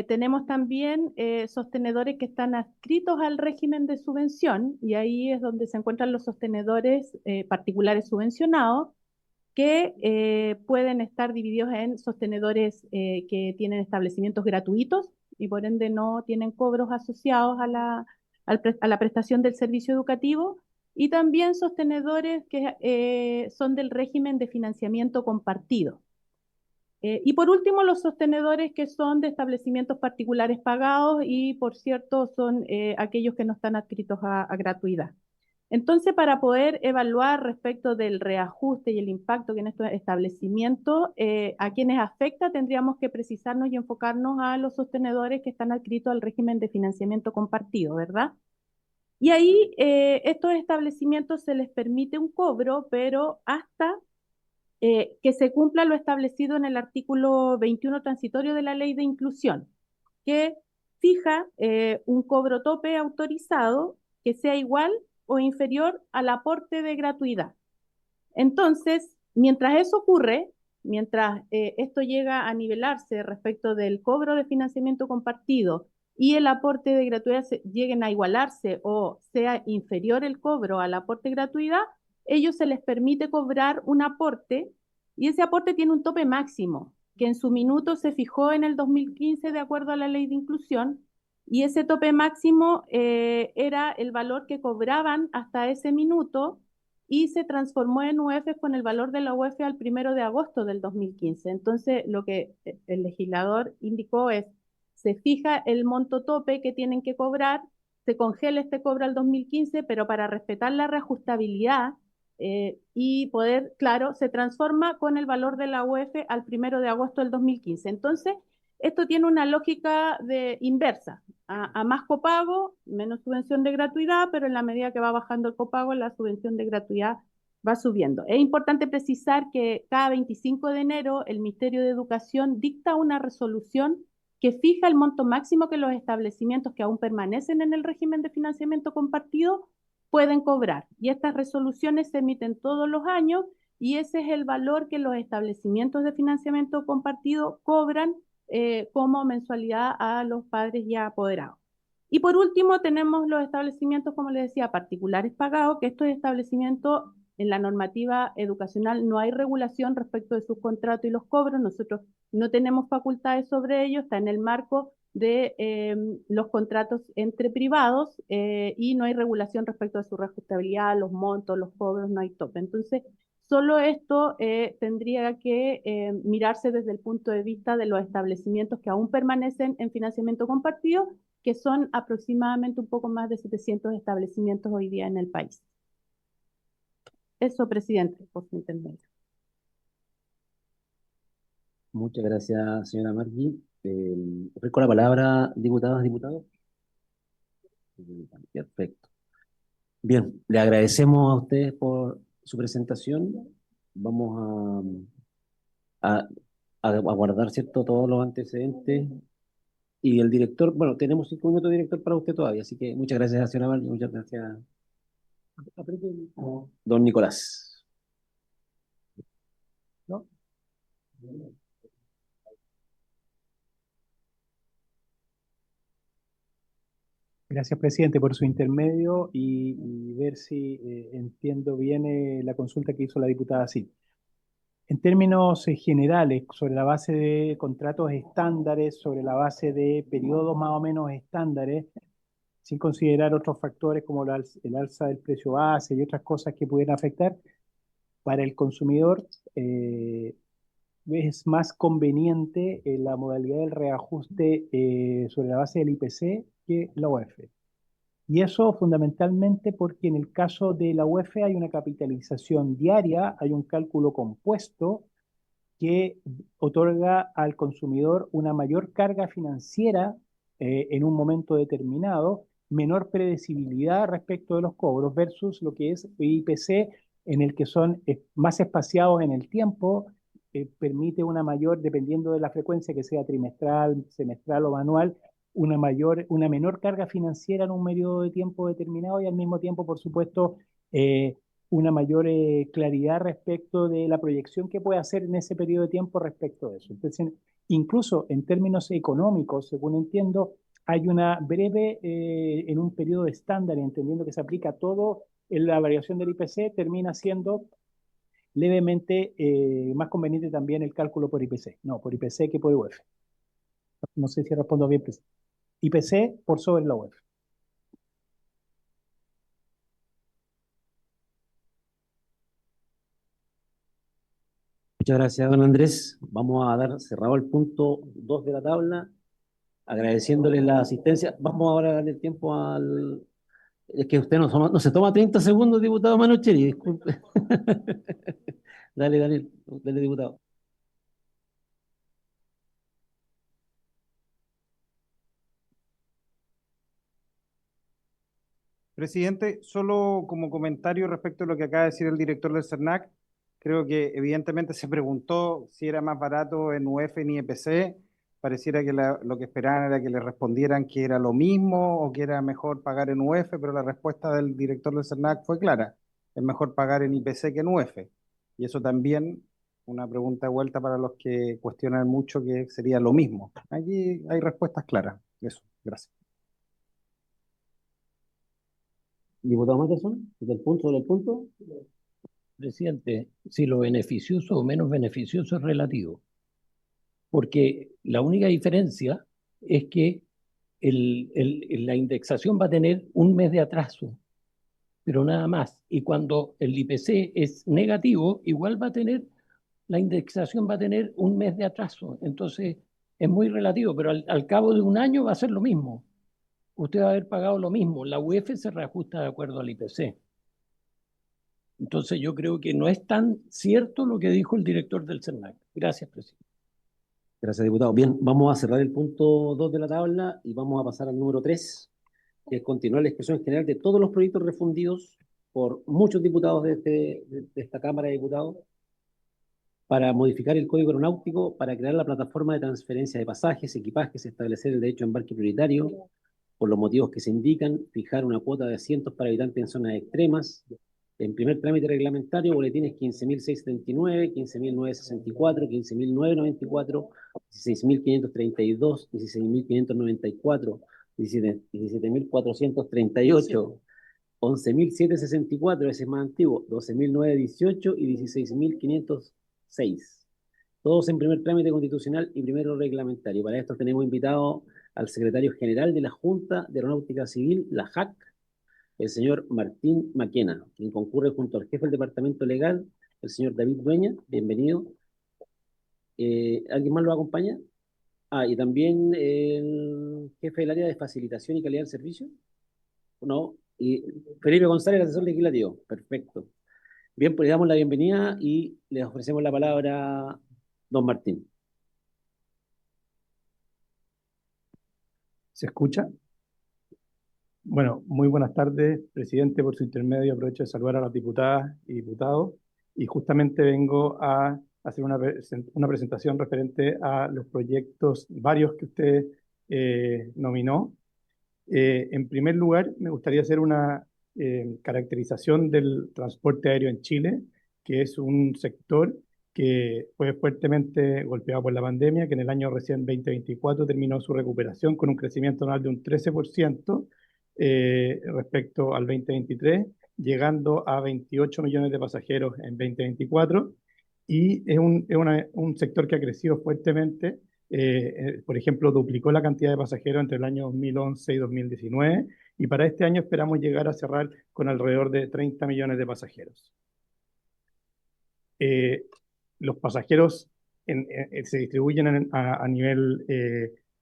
Tenemos también sostenedores que están adscritos al régimen de subvención, y ahí es donde se encuentran los sostenedores particulares subvencionados, que pueden estar divididos en sostenedores que tienen establecimientos gratuitos y por ende no tienen cobros asociados a la prestación del servicio educativo, y también sostenedores que son del régimen de financiamiento compartido. Y por último, los sostenedores que son de establecimientos particulares pagados y, por cierto, son aquellos que no están adscritos a gratuidad. Entonces, para poder evaluar respecto del reajuste y el impacto que en estos establecimientos, a quienes afecta, tendríamos que precisarnos y enfocarnos a los sostenedores que están adscritos al régimen de financiamiento compartido, ¿verdad? Y ahí estos establecimientos se les permite un cobro, pero hasta que se cumpla lo establecido en el artículo 21 transitorio de la Ley de Inclusión, que fija un cobro tope autorizado que sea igual o inferior al aporte de gratuidad. Entonces, mientras eso ocurre, mientras esto llega a nivelarse respecto del cobro de financiamiento compartido y el aporte de gratuidad lleguen a igualarse o sea inferior el cobro al aporte de gratuidad, ellos se les permite cobrar un aporte, y ese aporte tiene un tope máximo, que en su minuto se fijó en el 2015 de acuerdo a la Ley de Inclusión, y ese tope máximo era el valor que cobraban hasta ese minuto y se transformó en UF con el valor de la UF al 1 de agosto del 2015. Entonces, lo que el legislador indicó es, se fija el monto tope que tienen que cobrar, se congela este cobro al 2015, pero para respetar la reajustabilidad y poder, claro, se transforma con el valor de la UF al 1 de agosto del 2015. Entonces, esto tiene una lógica inversa. A más copago, menos subvención de gratuidad, pero en la medida que va bajando el copago, la subvención de gratuidad va subiendo. Es importante precisar que cada 25 de enero el Ministerio de Educación dicta una resolución que fija el monto máximo que los establecimientos que aún permanecen en el régimen de financiamiento compartido pueden cobrar. Y estas resoluciones se emiten todos los años y ese es el valor que los establecimientos de financiamiento compartido cobran como mensualidad a los padres ya apoderados. Y por último tenemos los establecimientos, como les decía, particulares pagados, que estos establecimientos en la normativa educacional no hay regulación respecto de sus contratos y los cobros, nosotros no tenemos facultades sobre ello, está en el marco de los contratos entre privados y no hay regulación respecto de su reajustabilidad, los montos, los cobros, no hay tope. Entonces, solo esto tendría que mirarse desde el punto de vista de los establecimientos que aún permanecen en financiamiento compartido, que son aproximadamente un poco más de 700 establecimientos hoy día en el país. Eso, presidente, por su intervención. Muchas gracias, señora Margui. Ofrezco la palabra, diputadas, diputados. Perfecto. Bien, le agradecemos a ustedes por su presentación. Vamos a guardar, ¿cierto?, todos los antecedentes. Y el director, bueno, tenemos 5 minutos de director para usted todavía, así que muchas gracias, señora Margui, muchas gracias, don Nicolás. ¿No? Gracias, presidente, por su intermedio y ver si entiendo bien la consulta que hizo la diputada Cid. En términos generales, sobre la base de contratos estándares, sobre la base de periodos más o menos estándares, sin considerar otros factores como el alza del precio base y otras cosas que pudieran afectar, para el consumidor es más conveniente la modalidad del reajuste sobre la base del IPC que la UF. Y eso fundamentalmente porque en el caso de la UF hay una capitalización diaria, hay un cálculo compuesto que otorga al consumidor una mayor carga financiera en un momento determinado, menor predecibilidad respecto de los cobros versus lo que es IPC, en el que son más espaciados en el tiempo, permite una mayor, dependiendo de la frecuencia que sea trimestral, semestral o anual, una menor carga financiera en un periodo de tiempo determinado y al mismo tiempo, por supuesto, una mayor claridad respecto de la proyección que puede hacer en ese periodo de tiempo respecto de eso. Entonces, incluso en términos económicos, según entiendo, hay una breve, en un periodo estándar, entendiendo que se aplica todo en la variación del IPC, termina siendo levemente más conveniente también el cálculo por IPC. No, por IPC que por UF. No sé si respondo bien, presidente. IPC por sobre la UF. Muchas gracias, don Andrés. Vamos a dar cerrado el punto 2 de la tabla, agradeciéndole la asistencia. Vamos ahora a darle el tiempo al... Es que usted no se toma 30 segundos, diputado Manocheri, disculpe. Dale, dale, diputado. Presidente, solo como comentario respecto a lo que acaba de decir el director del CERNAC, creo que evidentemente se preguntó si era más barato en UF ni EPC. Pareciera que lo que esperaban era que le respondieran que era lo mismo o que era mejor pagar en UF, pero la respuesta del director del CERNAC fue clara: es mejor pagar en IPC que en UF. Y eso también, una pregunta de vuelta para los que cuestionan mucho que sería lo mismo. Allí hay respuestas claras. Eso, gracias. Diputado Matterson, del punto. Presidente, si lo beneficioso o menos beneficioso es relativo, porque la única diferencia es que la indexación va a tener un mes de atraso, pero nada más. Y cuando el IPC es negativo, igual va a tener, la indexación va a tener un mes de atraso. Entonces, es muy relativo, pero al cabo de un año va a ser lo mismo. Usted va a haber pagado lo mismo. La UEF se reajusta de acuerdo al IPC. Entonces, yo creo que no es tan cierto lo que dijo el director del CERNAC. Gracias, presidente. Gracias, diputado. Bien, vamos a cerrar el punto 2 de la tabla y vamos a pasar al número 3, que es continuar la expresión general de todos los proyectos refundidos por muchos diputados de esta Cámara de Diputados para modificar el Código Aeronáutico, para crear la plataforma de transferencia de pasajes, equipajes, establecer el derecho a embarque prioritario, por los motivos que se indican, fijar una cuota de asientos para habitantes en zonas extremas. En primer trámite reglamentario, boletines 15.679, 15.964, 15.994, 16.532, 16.594, 17.438, 11.764, ese es más antiguo, 12.918 y 16.506. Todos en primer trámite constitucional y primero reglamentario. Para esto tenemos invitado al secretario general de la Junta de Aeronáutica Civil, la JAC, el señor Martín Maquena, quien concurre junto al jefe del departamento legal, el señor David Dueña. Bienvenido. ¿Alguien más lo acompaña? Y también el jefe del área de facilitación y calidad del servicio. No. Y Felipe González, asesor legislativo. Perfecto. Bien, pues le damos la bienvenida y le ofrecemos la palabra a don Martín. ¿Se escucha? Bueno, muy buenas tardes, presidente. Por su intermedio aprovecho de saludar a las diputadas y diputados y justamente vengo a hacer una presentación referente a los proyectos varios que usted nominó. En primer lugar, me gustaría hacer una caracterización del transporte aéreo en Chile, que es un sector que fue fuertemente golpeado por la pandemia, que en el año recién 2024 terminó su recuperación con un crecimiento anual de un 13% respecto al 2023, llegando a 28 millones de pasajeros en 2024, y es un sector que ha crecido fuertemente. Por ejemplo, duplicó la cantidad de pasajeros entre el año 2011 y 2019, y para este año esperamos llegar a cerrar con alrededor de 30 millones de pasajeros. Los pasajeros se distribuyen a nivel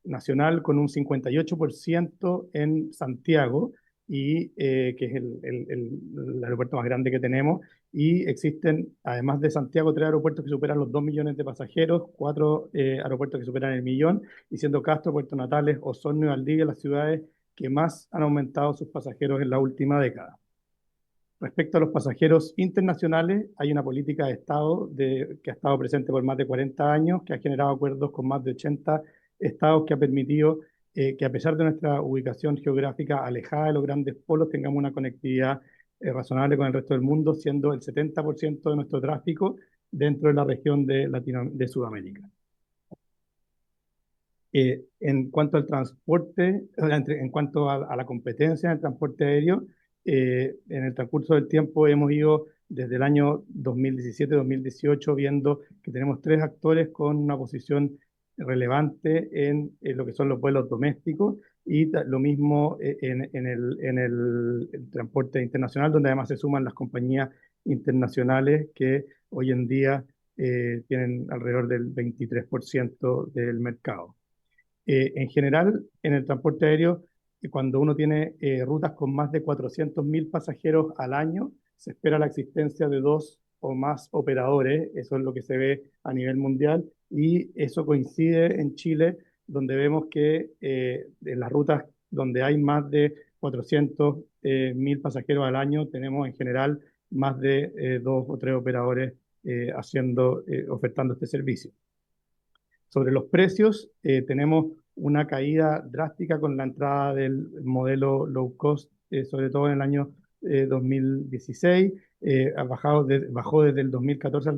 nacional con un 58% en Santiago, y que es el aeropuerto más grande que tenemos, y existen, además de Santiago, 3 aeropuertos que superan los 2 millones de pasajeros, 4 aeropuertos que superan el millón, y siendo Castro, Puerto Natales, Osorno y Valdivia las ciudades que más han aumentado sus pasajeros en la última década. Respecto a los pasajeros internacionales, hay una política de Estado que ha estado presente por más de 40 años, que ha generado acuerdos con más de 80 estados, que ha permitido que, a pesar de nuestra ubicación geográfica alejada de los grandes polos, tengamos una conectividad razonable con el resto del mundo, siendo el 70% de nuestro tráfico dentro de la región de Sudamérica. En cuanto al transporte, en cuanto a la competencia en el transporte aéreo, en el transcurso del tiempo hemos ido desde el año 2017-2018 viendo que tenemos 3 actores con una posición relevante en lo que son los vuelos domésticos, y lo mismo en el transporte internacional, donde además se suman las compañías internacionales que hoy en día tienen alrededor del 23% del mercado. En general, en el transporte aéreo, cuando uno tiene rutas con más de 400.000 pasajeros al año, se espera la existencia de 2 o más operadores. Eso es lo que se ve a nivel mundial, y eso coincide en Chile, donde vemos que en las rutas donde hay más de 400.000 pasajeros al año, tenemos en general más de 2 o 3 operadores ofertando este servicio. Sobre los precios, tenemos una caída drástica con la entrada del modelo low cost, sobre todo en el año 2016. Bajó desde el 2014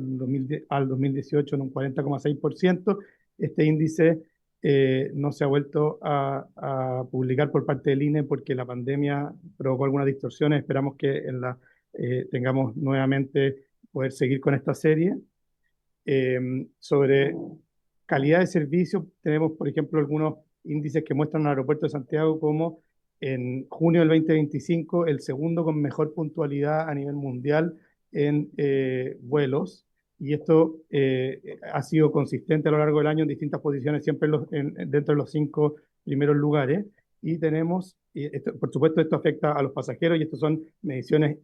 al 2018 en un 40,6%. Este índice no se ha vuelto a publicar por parte del INE porque la pandemia provocó algunas distorsiones. Esperamos que tengamos nuevamente poder seguir con esta serie. Sobre calidad de servicio, tenemos, por ejemplo, algunos índices que muestran al aeropuerto de Santiago como en junio del 2025 el segundo con mejor puntualidad a nivel mundial en vuelos. Y esto ha sido consistente a lo largo del año en distintas posiciones, siempre dentro de los 5 primeros lugares. Y tenemos, por supuesto, esto afecta a los pasajeros y estas son mediciones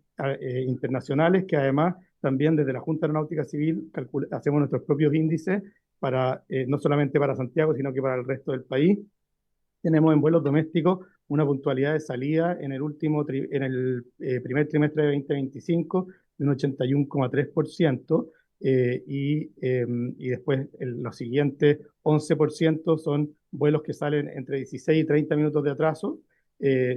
internacionales que además también desde la Junta Aeronáutica Civil hacemos nuestros propios índices para, no solamente para Santiago, sino que para el resto del país. Tenemos en vuelos domésticos una puntualidad de salida en el primer trimestre de 2025 de un 81,3%. Y después los siguientes 11% son vuelos que salen entre 16 y 30 minutos de atraso,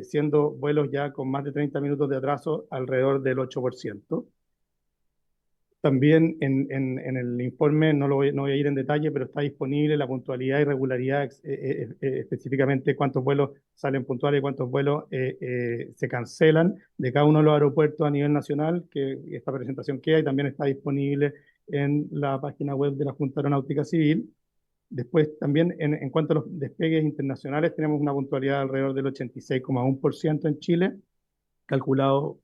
siendo vuelos ya con más de 30 minutos de atraso alrededor del 8%. También en el informe, no voy a ir en detalle, pero está disponible la puntualidad y regularidad, específicamente cuántos vuelos salen puntuales y cuántos vuelos se cancelan de cada uno de los aeropuertos a nivel nacional, que esta presentación queda y también está disponible en la página web de la Junta Aeronáutica Civil. Después también en cuanto a los despegues internacionales, tenemos una puntualidad alrededor del 86,1% en Chile, calculado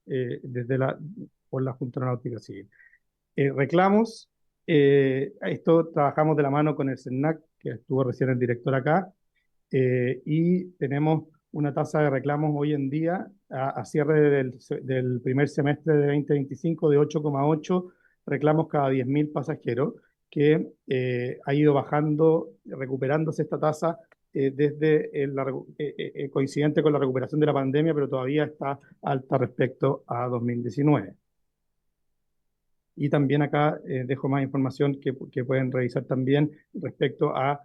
por la Junta Aeronáutica Civil. Reclamos, esto trabajamos de la mano con el CERNAC, que estuvo recién el director acá, y tenemos una tasa de reclamos hoy en día a cierre del primer semestre de 2025 de 8,8 reclamos cada 10.000 pasajeros, que ha ido bajando, recuperándose esta tasa desde coincidente con la recuperación de la pandemia, pero todavía está alta respecto a 2019. Y también acá dejo más información que pueden revisar también respecto a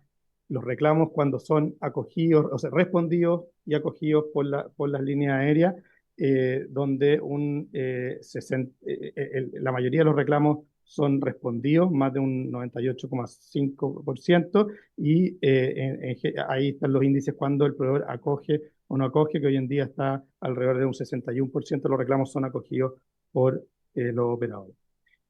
los reclamos cuando son acogidos, o sea, respondidos y acogidos por las líneas aéreas, donde la mayoría de los reclamos son respondidos, más de un 98,5%, y ahí están los índices cuando el proveedor acoge o no acoge, que hoy en día está alrededor de un 61% de los reclamos son acogidos por los operadores.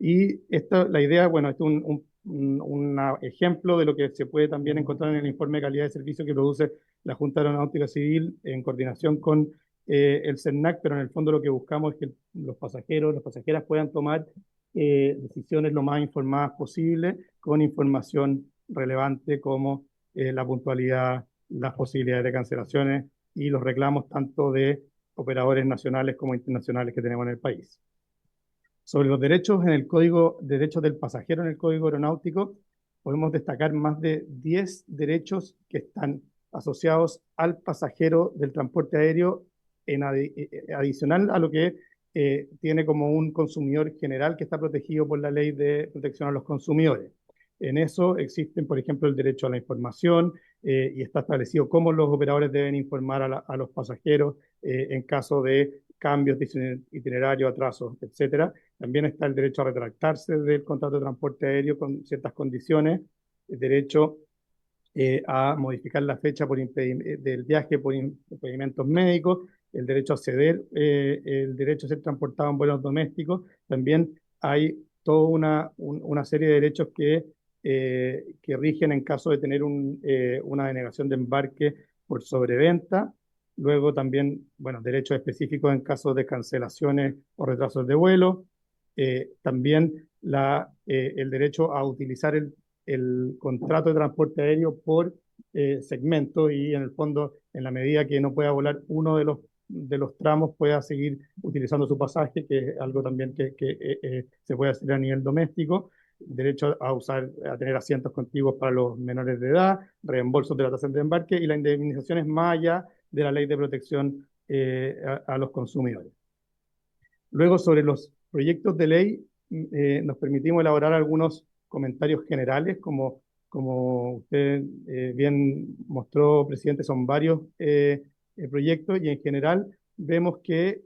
Y la idea, bueno, esto es un ejemplo de lo que se puede también encontrar en el informe de calidad de servicio que produce la Junta Aeronáutica Civil en coordinación con el CERNAC, pero en el fondo lo que buscamos es que los pasajeros, las pasajeras puedan tomar decisiones lo más informadas posible, con información relevante como la puntualidad, las posibilidades de cancelaciones y los reclamos tanto de operadores nacionales como internacionales que tenemos en el país. Sobre los derechos derechos del pasajero en el Código Aeronáutico, podemos destacar más de 10 derechos que están asociados al pasajero del transporte aéreo adicional a lo que tiene como un consumidor general que está protegido por la Ley de Protección a los Consumidores. En eso existen, por ejemplo, el derecho a la información y está establecido cómo los operadores deben informar a los pasajeros en caso de cambios de itinerario, atrasos, etcétera. También está el derecho a retractarse del contrato de transporte aéreo con ciertas condiciones, el derecho a modificar la fecha del viaje por impedimentos médicos, el derecho a ceder, el derecho a ser transportado en vuelos domésticos. También hay toda una serie de derechos que rigen en caso de tener una denegación de embarque por sobreventa. Luego también, bueno, derechos específicos en caso de cancelaciones o retrasos de vuelo. También el derecho a utilizar el contrato de transporte aéreo por segmento y en el fondo, en la medida que no pueda volar uno de los tramos, pueda seguir utilizando su pasaje, que es algo también que se puede hacer a nivel doméstico. Derecho a tener asientos contiguos para los menores de edad, reembolsos de la tasa de embarque y la indemnización es más allá de la Ley de Protección a los consumidores. Luego, sobre los proyectos de ley, nos permitimos elaborar algunos comentarios generales, como usted bien mostró, presidente, son varios proyectos y en general vemos que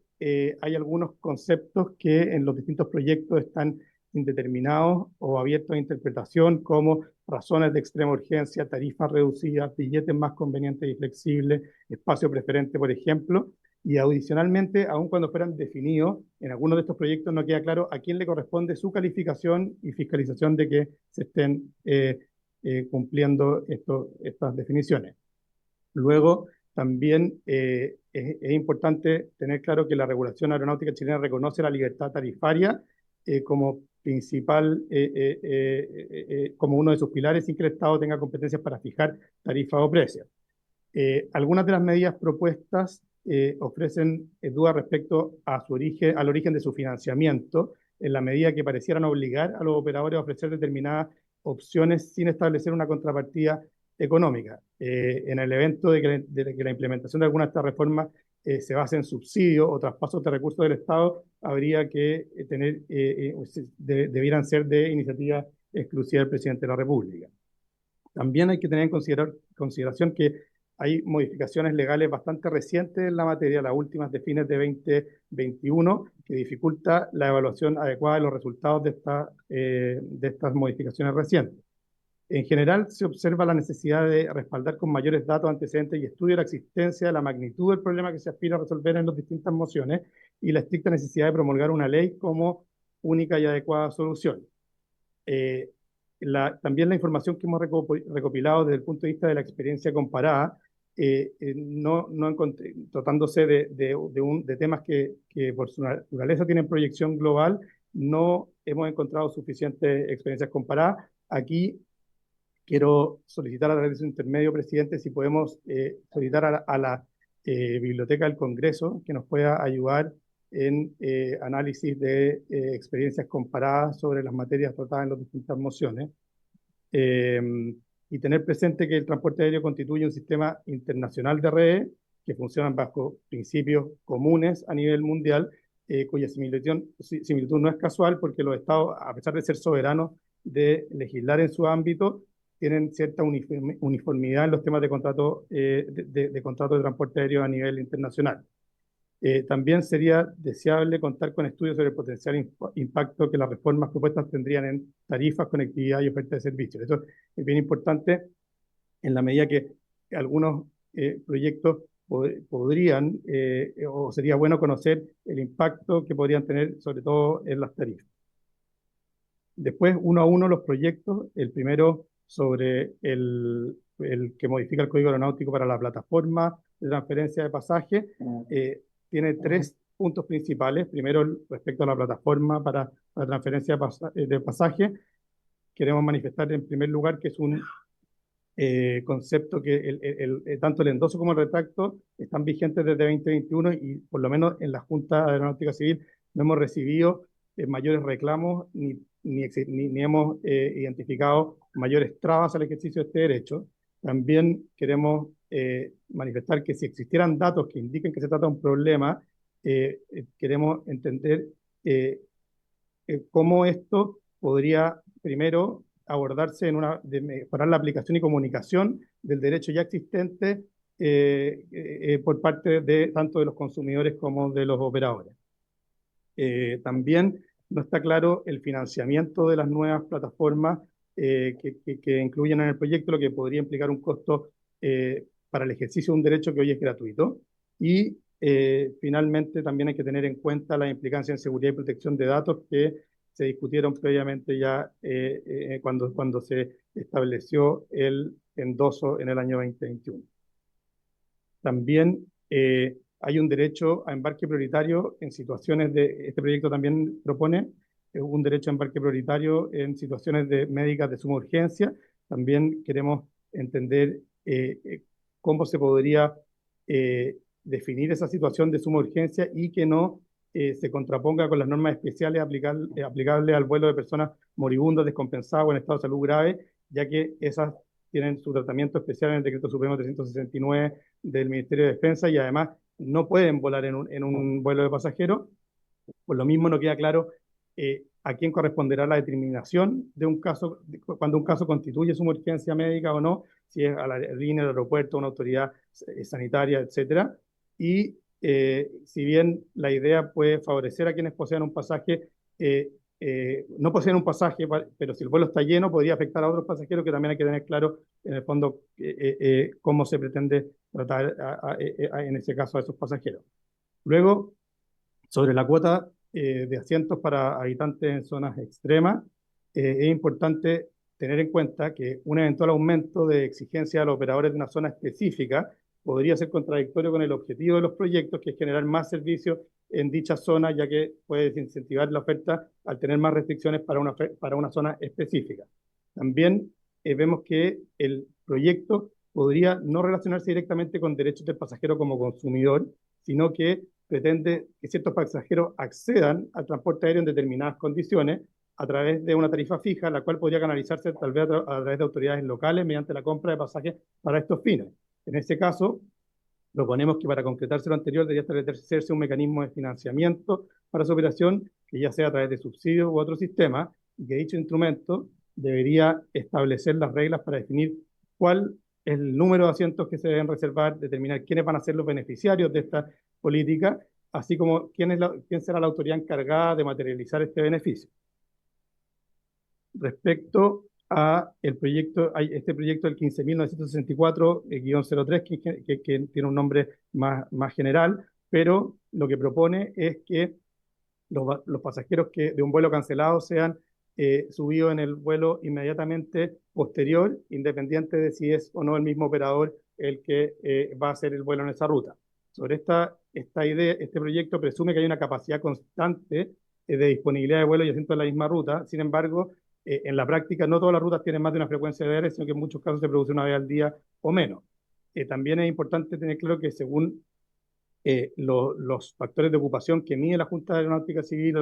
hay algunos conceptos que en los distintos proyectos están indeterminados o abiertos a interpretación, como razones de extrema urgencia, tarifas reducidas, billetes más convenientes y flexibles, espacio preferente, por ejemplo. Y adicionalmente, aun cuando fueran definidos, en algunos de estos proyectos no queda claro a quién le corresponde su calificación y fiscalización de que se estén cumpliendo estas definiciones. Luego, también es importante tener claro que la regulación aeronáutica chilena reconoce la libertad tarifaria como principal, como uno de sus pilares, sin que el Estado tenga competencias para fijar tarifas o precios. Algunas de las medidas propuestas ofrecen dudas respecto a al origen de su financiamiento, en la medida que parecieran obligar a los operadores a ofrecer determinadas opciones sin establecer una contrapartida económica. En el evento de que la implementación de alguna de estas reformas se base en subsidios o traspasos de recursos del Estado, habría que debieran ser de iniciativa exclusiva del presidente de la República. También hay que tener en consideración que hay modificaciones legales bastante recientes en la materia, las últimas de fines de 2021, que dificulta la evaluación adecuada de los resultados de estas modificaciones recientes. En general, se observa la necesidad de respaldar con mayores datos, antecedentes y estudios la existencia de la magnitud del problema que se aspira a resolver en las distintas mociones y la estricta necesidad de promulgar una ley como única y adecuada solución. También la información que hemos recopilado desde el punto de vista de la experiencia comparada, tratándose de temas que por su naturaleza tienen proyección global, no hemos encontrado suficientes experiencias comparadas. Aquí quiero solicitar a través de su intermedio, presidente, si podemos solicitar a la Biblioteca del Congreso que nos pueda ayudar en análisis de experiencias comparadas sobre las materias tratadas en las distintas mociones. Y tener presente que el transporte aéreo constituye un sistema internacional de redes que funcionan bajo principios comunes a nivel mundial, cuya similitud no es casual porque los estados, a pesar de ser soberanos de legislar en su ámbito, tienen cierta uniformidad en los temas de contrato de transporte aéreo a nivel internacional. También sería deseable contar con estudios sobre el potencial impacto que las reformas propuestas tendrían en tarifas, conectividad y oferta de servicios. Eso es bien importante en la medida que algunos proyectos podrían, o sería bueno conocer el impacto que podrían tener, sobre todo en las tarifas. Después, uno a uno, los proyectos. El primero sobre el que modifica el Código Aeronáutico para la plataforma de transferencia de pasajes. Tiene tres puntos principales. Primero, respecto a la plataforma para la transferencia de pasaje, queremos manifestar en primer lugar que es un concepto que tanto el endoso como el retracto están vigentes desde 2021 y por lo menos en la Junta de Aeronáutica Civil no hemos recibido mayores reclamos ni hemos identificado mayores trabas al ejercicio de este derecho. También queremos manifestar que si existieran datos que indiquen que se trata de un problema, queremos entender cómo esto podría primero abordarse de mejorar la aplicación y comunicación del derecho ya existente por parte de tanto de los consumidores como de los operadores. También no está claro el financiamiento de las nuevas plataformas que incluyen en el proyecto, lo que podría implicar un costo para el ejercicio de un derecho que hoy es gratuito. Y finalmente también hay que tener en cuenta la implicancia en seguridad y protección de datos que se discutieron previamente ya cuando se estableció el endoso en el año 2021. También hay un derecho a embarque prioritario en situaciones este proyecto también propone un derecho a embarque prioritario en situaciones médicas de suma urgencia. También queremos entender cómo se podría definir esa situación de suma urgencia y que no se contraponga con las normas especiales aplicables al vuelo de personas moribundas, descompensadas o en estado de salud grave, ya que esas tienen su tratamiento especial en el Decreto Supremo 369 del Ministerio de Defensa y además no pueden volar en un vuelo de pasajeros. Por lo mismo no queda claro a quién corresponderá la determinación de un caso, cuando un caso constituye suma urgencia médica o no, si es a la aerolínea, al aeropuerto, a una autoridad sanitaria, etcétera. Y si bien la idea puede favorecer a quienes posean un pasaje, no poseen un pasaje, pero si el vuelo está lleno, podría afectar a otros pasajeros, que también hay que tener claro, en el fondo, cómo se pretende tratar en ese caso a esos pasajeros. Luego, sobre la cuota de asientos para habitantes en zonas extremas, es importante tener en cuenta que un eventual aumento de exigencia a los operadores de una zona específica podría ser contradictorio con el objetivo de los proyectos, que es generar más servicios en dicha zona, ya que puede desincentivar la oferta al tener más restricciones para una zona específica. También vemos que el proyecto podría no relacionarse directamente con derechos del pasajero como consumidor, sino que pretende que ciertos pasajeros accedan al transporte aéreo en determinadas condiciones a través de una tarifa fija, la cual podría canalizarse tal vez a través de autoridades locales mediante la compra de pasajes para estos fines. En este caso, proponemos que para concretarse lo anterior debería establecerse un mecanismo de financiamiento para su operación, que ya sea a través de subsidios u otro sistema, y que dicho instrumento debería establecer las reglas para definir cuál es el número de asientos que se deben reservar, determinar quiénes van a ser los beneficiarios de esta política, así como quién será la autoridad encargada de materializar este beneficio. Respecto a este proyecto del 15.964-03, que tiene un nombre más general, pero lo que propone es que los pasajeros de un vuelo cancelado sean subidos en el vuelo inmediatamente posterior, independiente de si es o no el mismo operador el que va a hacer el vuelo en esa ruta. Sobre esta idea, este proyecto presume que hay una capacidad constante de disponibilidad de vuelos y asientos en la misma ruta. Sin embargo, en la práctica no todas las rutas tienen más de una frecuencia de aire, sino que en muchos casos se produce una vez al día o menos. También es importante tener claro que según los factores de ocupación que mide la Junta de Aeronáutica Civil,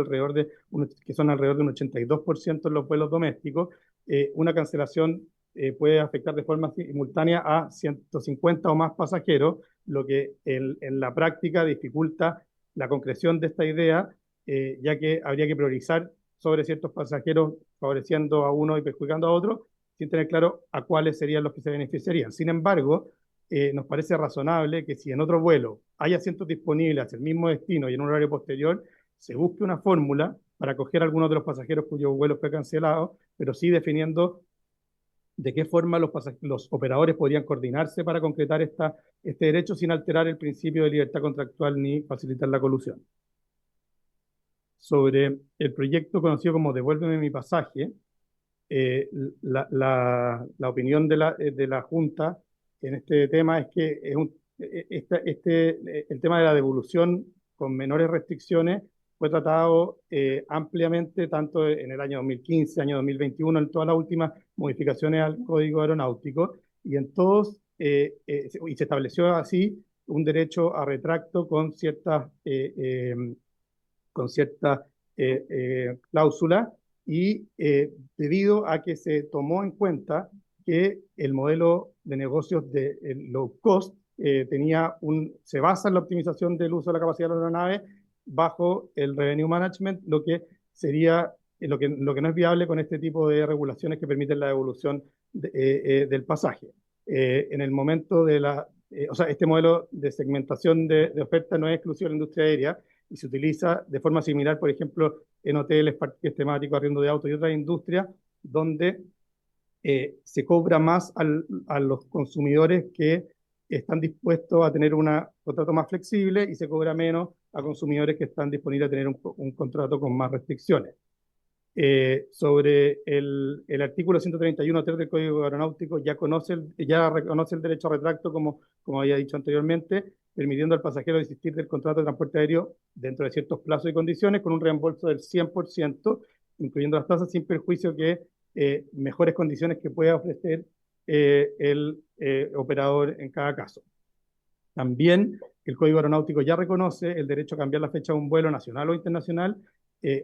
que son alrededor de un 82% en los vuelos domésticos, una cancelación puede afectar de forma simultánea a 150 o más pasajeros, lo que en la práctica dificulta la concreción de esta idea, ya que habría que priorizar sobre ciertos pasajeros, favoreciendo a uno y perjudicando a otro, sin tener claro a cuáles serían los que se beneficiarían. Sin embargo, nos parece razonable que si en otro vuelo hay asientos disponibles hacia el mismo destino y en un horario posterior, se busque una fórmula para acoger a algunos de los pasajeros cuyo vuelo fue cancelado, pero sí definiendo de qué forma los operadores podrían coordinarse para concretar este derecho sin alterar el principio de libertad contractual ni facilitar la colusión. Sobre el proyecto conocido como Devuélveme mi pasaje, la opinión de la Junta en este tema es que el tema de la devolución con menores restricciones fue tratado ampliamente tanto en el año 2015, año 2021, en todas las últimas modificaciones al Código Aeronáutico, y en todos, y se estableció así un derecho a retracto con ciertas cláusulas, y debido a que se tomó en cuenta que el modelo de negocios de low cost se basa en la optimización del uso de la capacidad de la aeronave bajo el revenue management, lo que no es viable con este tipo de regulaciones que permiten la devolución del pasaje. En el momento este modelo de segmentación de oferta no es exclusivo de la industria aérea y se utiliza de forma similar, por ejemplo, en hoteles, parques temáticos, arriendo de autos y otras industrias, donde se cobra más a los consumidores que están dispuestos a tener un contrato más flexible y se cobra menos a consumidores que están disponibles a tener un contrato con más restricciones. Sobre el artículo 131.3 del Código Aeronáutico ya reconoce el derecho a retracto, como había dicho anteriormente, permitiendo al pasajero desistir del contrato de transporte aéreo dentro de ciertos plazos y condiciones con un reembolso del 100%, incluyendo las tasas, sin perjuicio que mejores condiciones que pueda ofrecer el operador en cada caso. También el Código Aeronáutico ya reconoce el derecho a cambiar la fecha de un vuelo nacional o internacional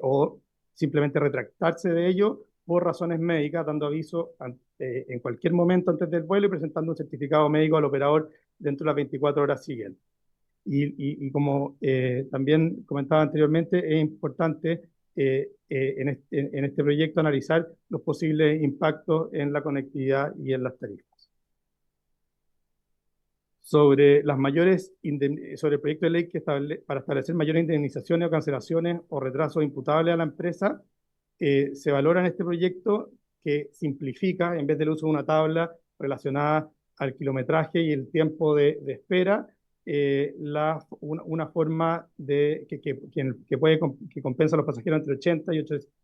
o simplemente retractarse de ello por razones médicas, dando aviso en cualquier momento antes del vuelo y presentando un certificado médico al operador dentro de las 24 horas siguientes. Y como también comentaba anteriormente, es importante en este proyecto analizar los posibles impactos en la conectividad y en las tarifas. Sobre el proyecto de ley para establecer mayores indemnizaciones o cancelaciones o retrasos imputables a la empresa, se valora en este proyecto que simplifica, en vez del uso de una tabla relacionada al kilometraje y el tiempo de espera, una forma que compensa a los pasajeros entre 80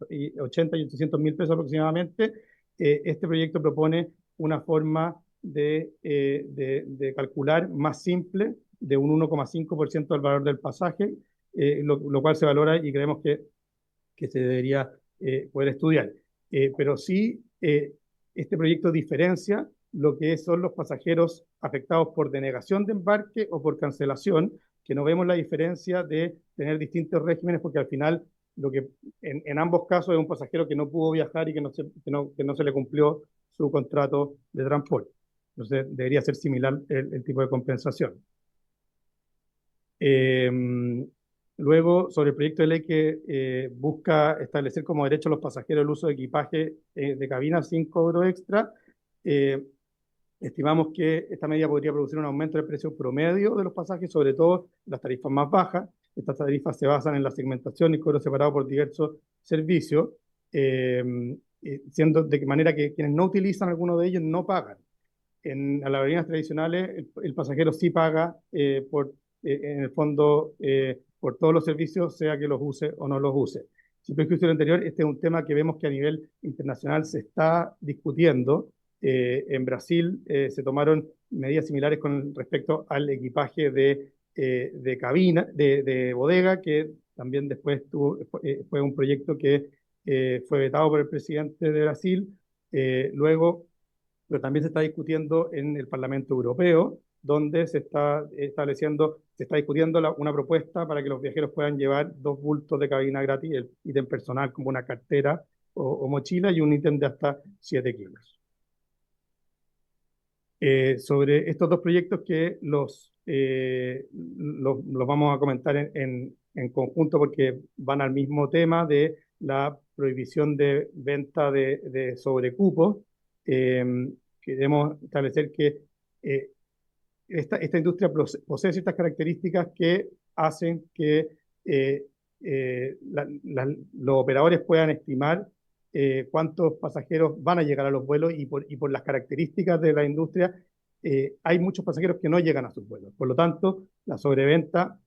y 800 mil pesos aproximadamente. Este proyecto propone una forma de calcular más simple, de un 1,5% del valor del pasaje, lo cual se valora y creemos que se debería poder estudiar. Pero sí, este proyecto diferencia lo que son los pasajeros afectados por denegación de embarque o por cancelación, que no vemos la diferencia de tener distintos regímenes, porque al final lo que en ambos casos es un pasajero que no pudo viajar y que no se le cumplió su contrato de transporte. Entonces debería ser similar el tipo de compensación. Luego, sobre el proyecto de ley que busca establecer como derecho a los pasajeros el uso de equipaje de cabina sin cobro extra, estimamos que esta medida podría producir un aumento del precio promedio de los pasajes, sobre todo las tarifas más bajas. Estas tarifas se basan en la segmentación y cobro separado por diversos servicios, siendo de manera que quienes no utilizan alguno de ellos no pagan. En las aerolíneas tradicionales, el pasajero sí paga en el fondo por todos los servicios, sea que los use o no los use. Sin perjuicio de lo anterior, este es un tema que vemos que a nivel internacional se está discutiendo. En Brasil se tomaron medidas similares con respecto al equipaje de cabina, de bodega, que también después fue un proyecto que fue vetado por el presidente de Brasil. Luego, pero también se está discutiendo en el Parlamento Europeo, donde se está discutiendo una propuesta para que los viajeros puedan llevar 2 bultos de cabina gratis, el ítem personal como una cartera o mochila y un ítem de hasta 7 kilos. Sobre estos 2 proyectos que los vamos a comentar en conjunto porque van al mismo tema de la prohibición de venta de sobrecupos. Queremos establecer que esta industria posee ciertas características que hacen que los operadores puedan estimar cuántos pasajeros van a llegar a los vuelos y por las características de la industria hay muchos pasajeros que no llegan a sus vuelos. Por lo tanto, la sobreventa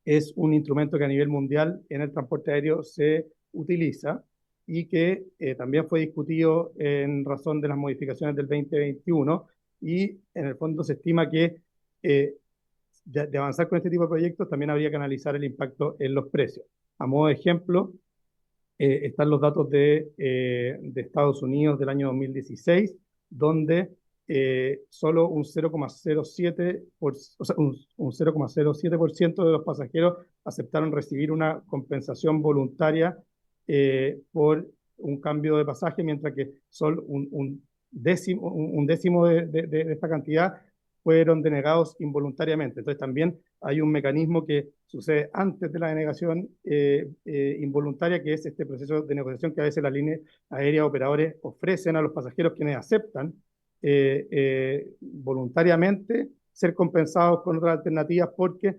es un instrumento que a nivel mundial en el transporte aéreo se utiliza y que también fue discutido en razón de las modificaciones del 2021 y en el fondo se estima que de avanzar con este tipo de proyectos también habría que analizar el impacto en los precios. A modo de ejemplo, están los datos de Estados Unidos del año 2016, donde solo un 0,07% de los pasajeros aceptaron recibir una compensación voluntaria por un cambio de pasaje, mientras que solo un décimo de esta cantidad fueron denegados involuntariamente. Entonces también hay un mecanismo que sucede antes de la denegación involuntaria, que es este proceso de negociación que a veces las líneas aéreas operadores ofrecen a los pasajeros quienes aceptan voluntariamente ser compensados con otras alternativas porque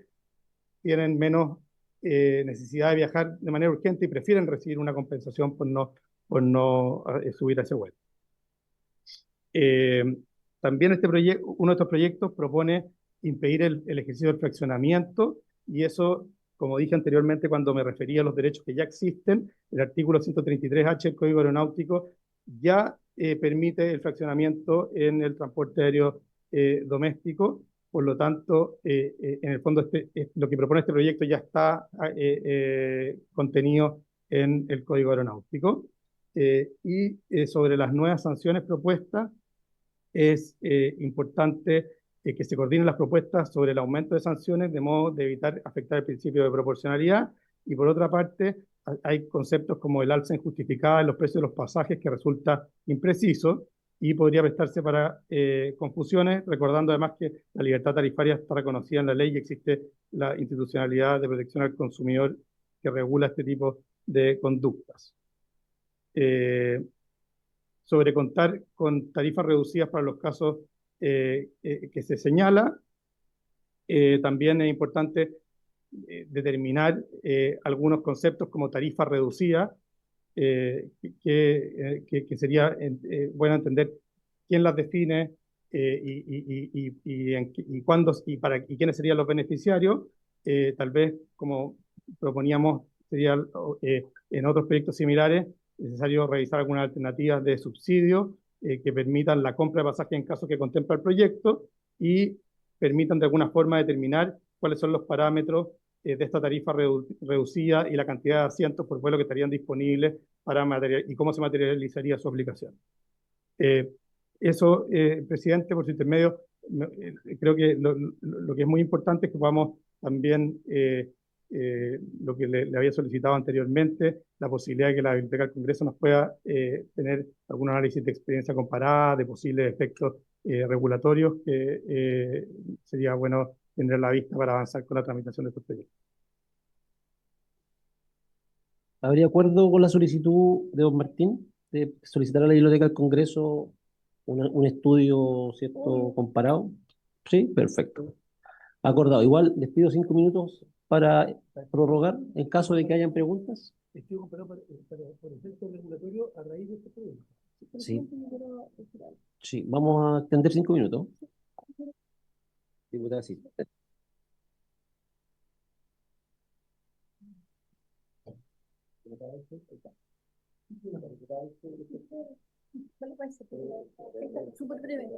tienen menos necesidad de viajar de manera urgente y prefieren recibir una compensación por no subir a ese vuelo. También uno de estos proyectos propone impedir el ejercicio del fraccionamiento y eso, como dije anteriormente cuando me refería a los derechos que ya existen, el artículo 133H del Código Aeronáutico ya permite el fraccionamiento en el transporte aéreo doméstico. Por lo tanto, en el fondo lo que propone este proyecto ya está contenido en el Código Aeronáutico. Y sobre las nuevas sanciones propuestas, es importante que se coordinen las propuestas sobre el aumento de sanciones de modo de evitar afectar el principio de proporcionalidad. Y por otra parte, hay conceptos como el alza injustificada en los precios de los pasajes que resulta impreciso y podría prestarse para confusiones, recordando además que la libertad tarifaria está reconocida en la ley y existe la institucionalidad de protección al consumidor que regula este tipo de conductas. Sobre contar con tarifas reducidas para los casos que se señala, también es importante determinar algunos conceptos como tarifa reducida, que sería bueno entender quién las define y quiénes serían los beneficiarios. Tal vez, como proponíamos, sería en otros proyectos similares necesario revisar algunas alternativas de subsidio que permitan la compra de pasajes en caso que contempla el proyecto y permitan de alguna forma determinar cuáles son los parámetros de esta tarifa reducida y la cantidad de asientos por vuelo que estarían disponibles para y cómo se materializaría su aplicación. Eso, presidente, por su intermedio, creo que lo que es muy importante es que podamos también, lo que le había solicitado anteriormente, la posibilidad de que la Biblioteca del Congreso nos pueda tener algún análisis de experiencia comparada, de posibles efectos regulatorios, que sería bueno tener a la vista para avanzar con la tramitación de estos proyectos. ¿Habría acuerdo con la solicitud de don Martín de solicitar a la Biblioteca del Congreso un estudio, ¿cierto?, comparado? Sí, perfecto. Acordado. Igual les pido 5 minutos para prorrogar en caso de que hayan preguntas. Estudio comparado por efecto regulatorio a raíz de este proyecto. Sí. Sí, vamos a extender 5 minutos. Diputada, sí. Súper breve.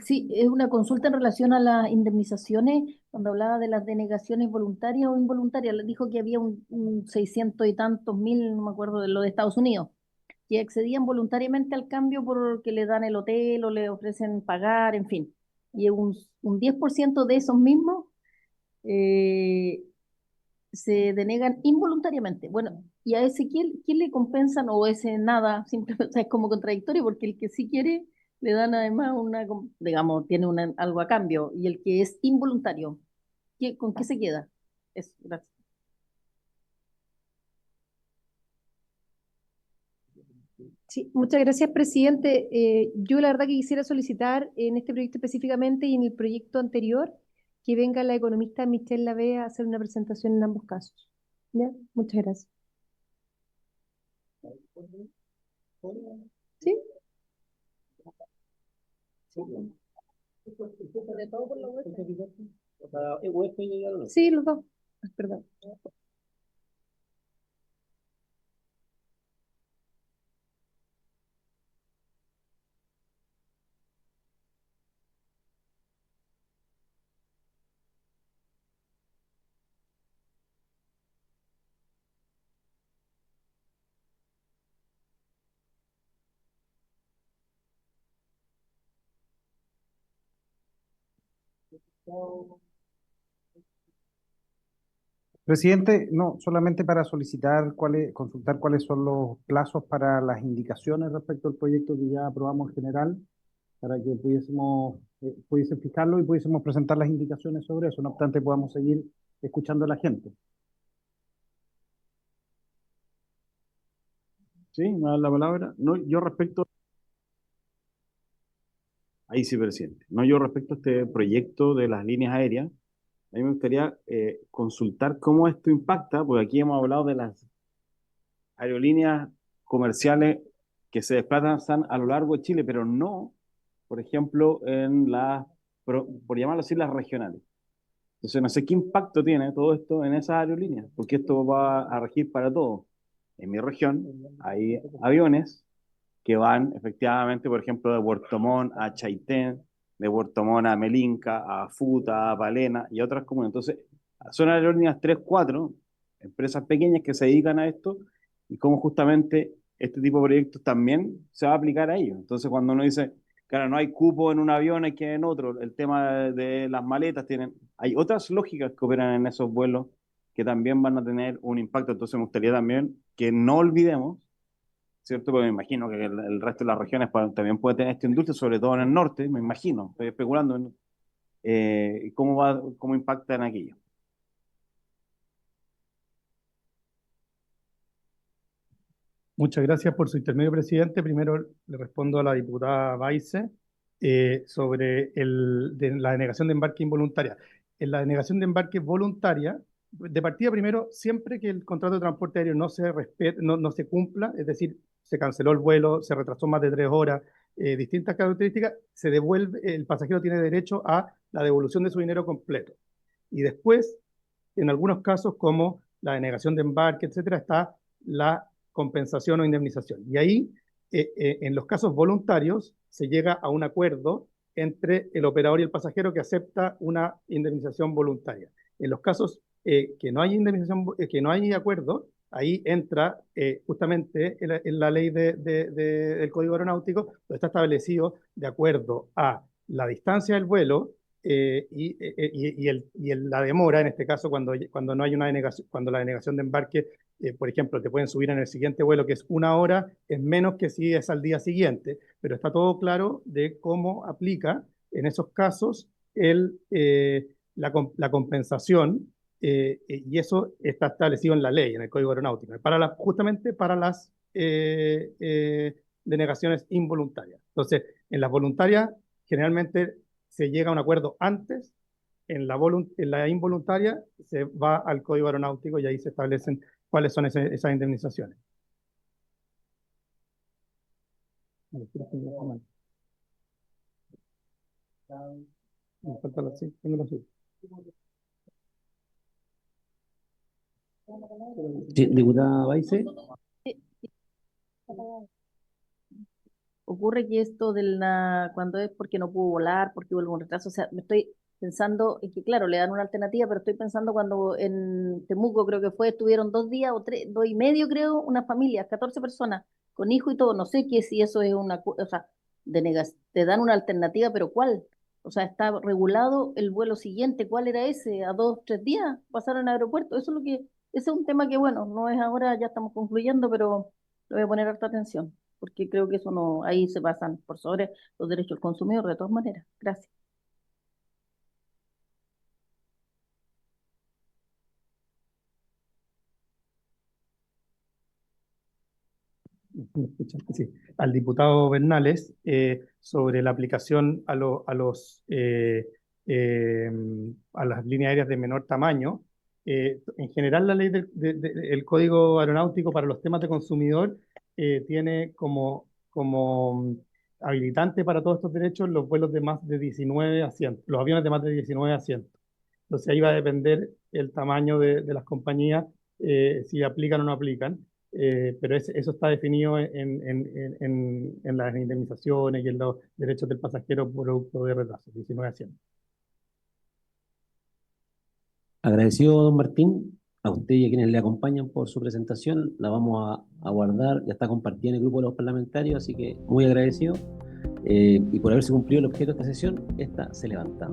Sí, es una consulta en relación a las indemnizaciones, cuando hablaba de las denegaciones voluntarias o involuntarias, le dijo que había un 600 y tantos mil, no me acuerdo de lo de Estados Unidos, que accedían voluntariamente al cambio porque le dan el hotel o le ofrecen pagar, en fin. Y un 10% de esos mismos se denegan involuntariamente. Bueno, y a ese, ¿quién le compensan o ese nada? Simplemente, o sea, es como contradictorio porque el que sí quiere le dan además digamos, tiene algo a cambio, y el que es involuntario, ¿con qué se queda? Eso, gracias. Sí, muchas gracias, presidente. Yo la verdad que quisiera solicitar en este proyecto específicamente y en el proyecto anterior que venga la economista Michelle Lavey a hacer una presentación en ambos casos. ¿Ya? Muchas gracias. ¿Sí? Sí, los dos. Perdón. Presidente, no, solamente para solicitar consultar cuáles son los plazos para las indicaciones respecto al proyecto que ya aprobamos en general, para que pudiesen fijarlo y pudiésemos presentar las indicaciones sobre eso. No obstante, podamos seguir escuchando a la gente. Sí, me da la palabra. No, yo respecto. Ahí sí, presidente. No, yo respecto a este proyecto de las líneas aéreas, a mí me gustaría consultar cómo esto impacta, porque aquí hemos hablado de las aerolíneas comerciales que se desplazan a lo largo de Chile, pero no, por ejemplo, por llamarlo así, las regionales. Entonces, no sé qué impacto tiene todo esto en esas aerolíneas, porque esto va a regir para todo. En mi región hay aviones que van efectivamente, por ejemplo, de Puerto Montt a Chaitén, de Puerto Montt a Melinca, a Futa, a Palena y a otras comunas. Entonces, son aerolíneas 3, 4, empresas pequeñas que se dedican a esto, y cómo justamente este tipo de proyectos también se va a aplicar a ellos. Entonces, cuando uno dice, claro, no hay cupo en un avión, hay que en otro, el tema de las maletas, hay otras lógicas que operan en esos vuelos que también van a tener un impacto. Entonces, me gustaría también que no olvidemos, ¿cierto? Porque me imagino que el resto de las regiones también puede tener esta industria, sobre todo en el norte, me imagino, estoy especulando en cómo impacta en aquello. Muchas gracias por su intermedio, presidente. Primero le respondo a la diputada Baize sobre la denegación de embarque involuntaria. En la denegación de embarque voluntaria, de partida primero, siempre que el contrato de transporte aéreo no se cumpla, es decir, se canceló el vuelo, se retrasó más de 3 horas, distintas características, el pasajero tiene derecho a la devolución de su dinero completo. Y después, en algunos casos como la denegación de embarque, etcétera, está la compensación o indemnización. Y ahí en los casos voluntarios se llega a un acuerdo entre el operador y el pasajero que acepta una indemnización voluntaria. En los casos que no hay indemnización, que no hay acuerdo, ahí entra justamente en la ley del Código Aeronáutico, donde está establecido de acuerdo a la distancia del vuelo la demora, en este caso, cuando no hay una denegación, cuando la denegación de embarque, por ejemplo, te pueden subir en el siguiente vuelo, que es 1 hora, es menos que si es al día siguiente, pero está todo claro de cómo aplica en esos casos la compensación, y eso está establecido en la ley, en el Código Aeronáutico, justamente para las denegaciones involuntarias. Entonces, en las voluntarias, generalmente se llega a un acuerdo antes, en la involuntaria se va al Código Aeronáutico y ahí se establecen cuáles son esas indemnizaciones. Sí, diputada Baice. Ocurre que esto cuando es porque no pudo volar, porque hubo algún retraso, o sea, me estoy pensando en que, claro, le dan una alternativa, pero estoy pensando cuando en Temuco creo que estuvieron 2 días o 3, 2 y medio creo, una familia, 14 personas, con hijo y todo, no sé si eso es o sea, te dan una alternativa, pero ¿cuál? O sea, está regulado el vuelo siguiente, ¿cuál era ese? ¿A 2, 3 días pasaron al aeropuerto? Eso es ese es un tema que, bueno, no es ahora, ya estamos concluyendo, pero le voy a poner harta atención, porque creo que eso no, ahí se pasan por sobre los derechos del consumidor de todas maneras. Gracias. Sí, al diputado Bernales sobre la aplicación a las líneas aéreas de menor tamaño. En general, la ley el Código Aeronáutico para los temas de consumidor tiene como habilitante para todos estos derechos los vuelos de más de 19 asientos, los aviones de más de 19 asientos. Entonces ahí va a depender el tamaño de las compañías, si aplican o no aplican. Pero eso está definido en las indemnizaciones y en los derechos del pasajero producto de retraso, 19 asientos. Agradecido, don Martín, a usted y a quienes le acompañan por su presentación. La vamos a guardar, ya está compartida en el grupo de los parlamentarios, así que muy agradecido. Y por haberse cumplido el objeto de esta sesión, esta se levanta.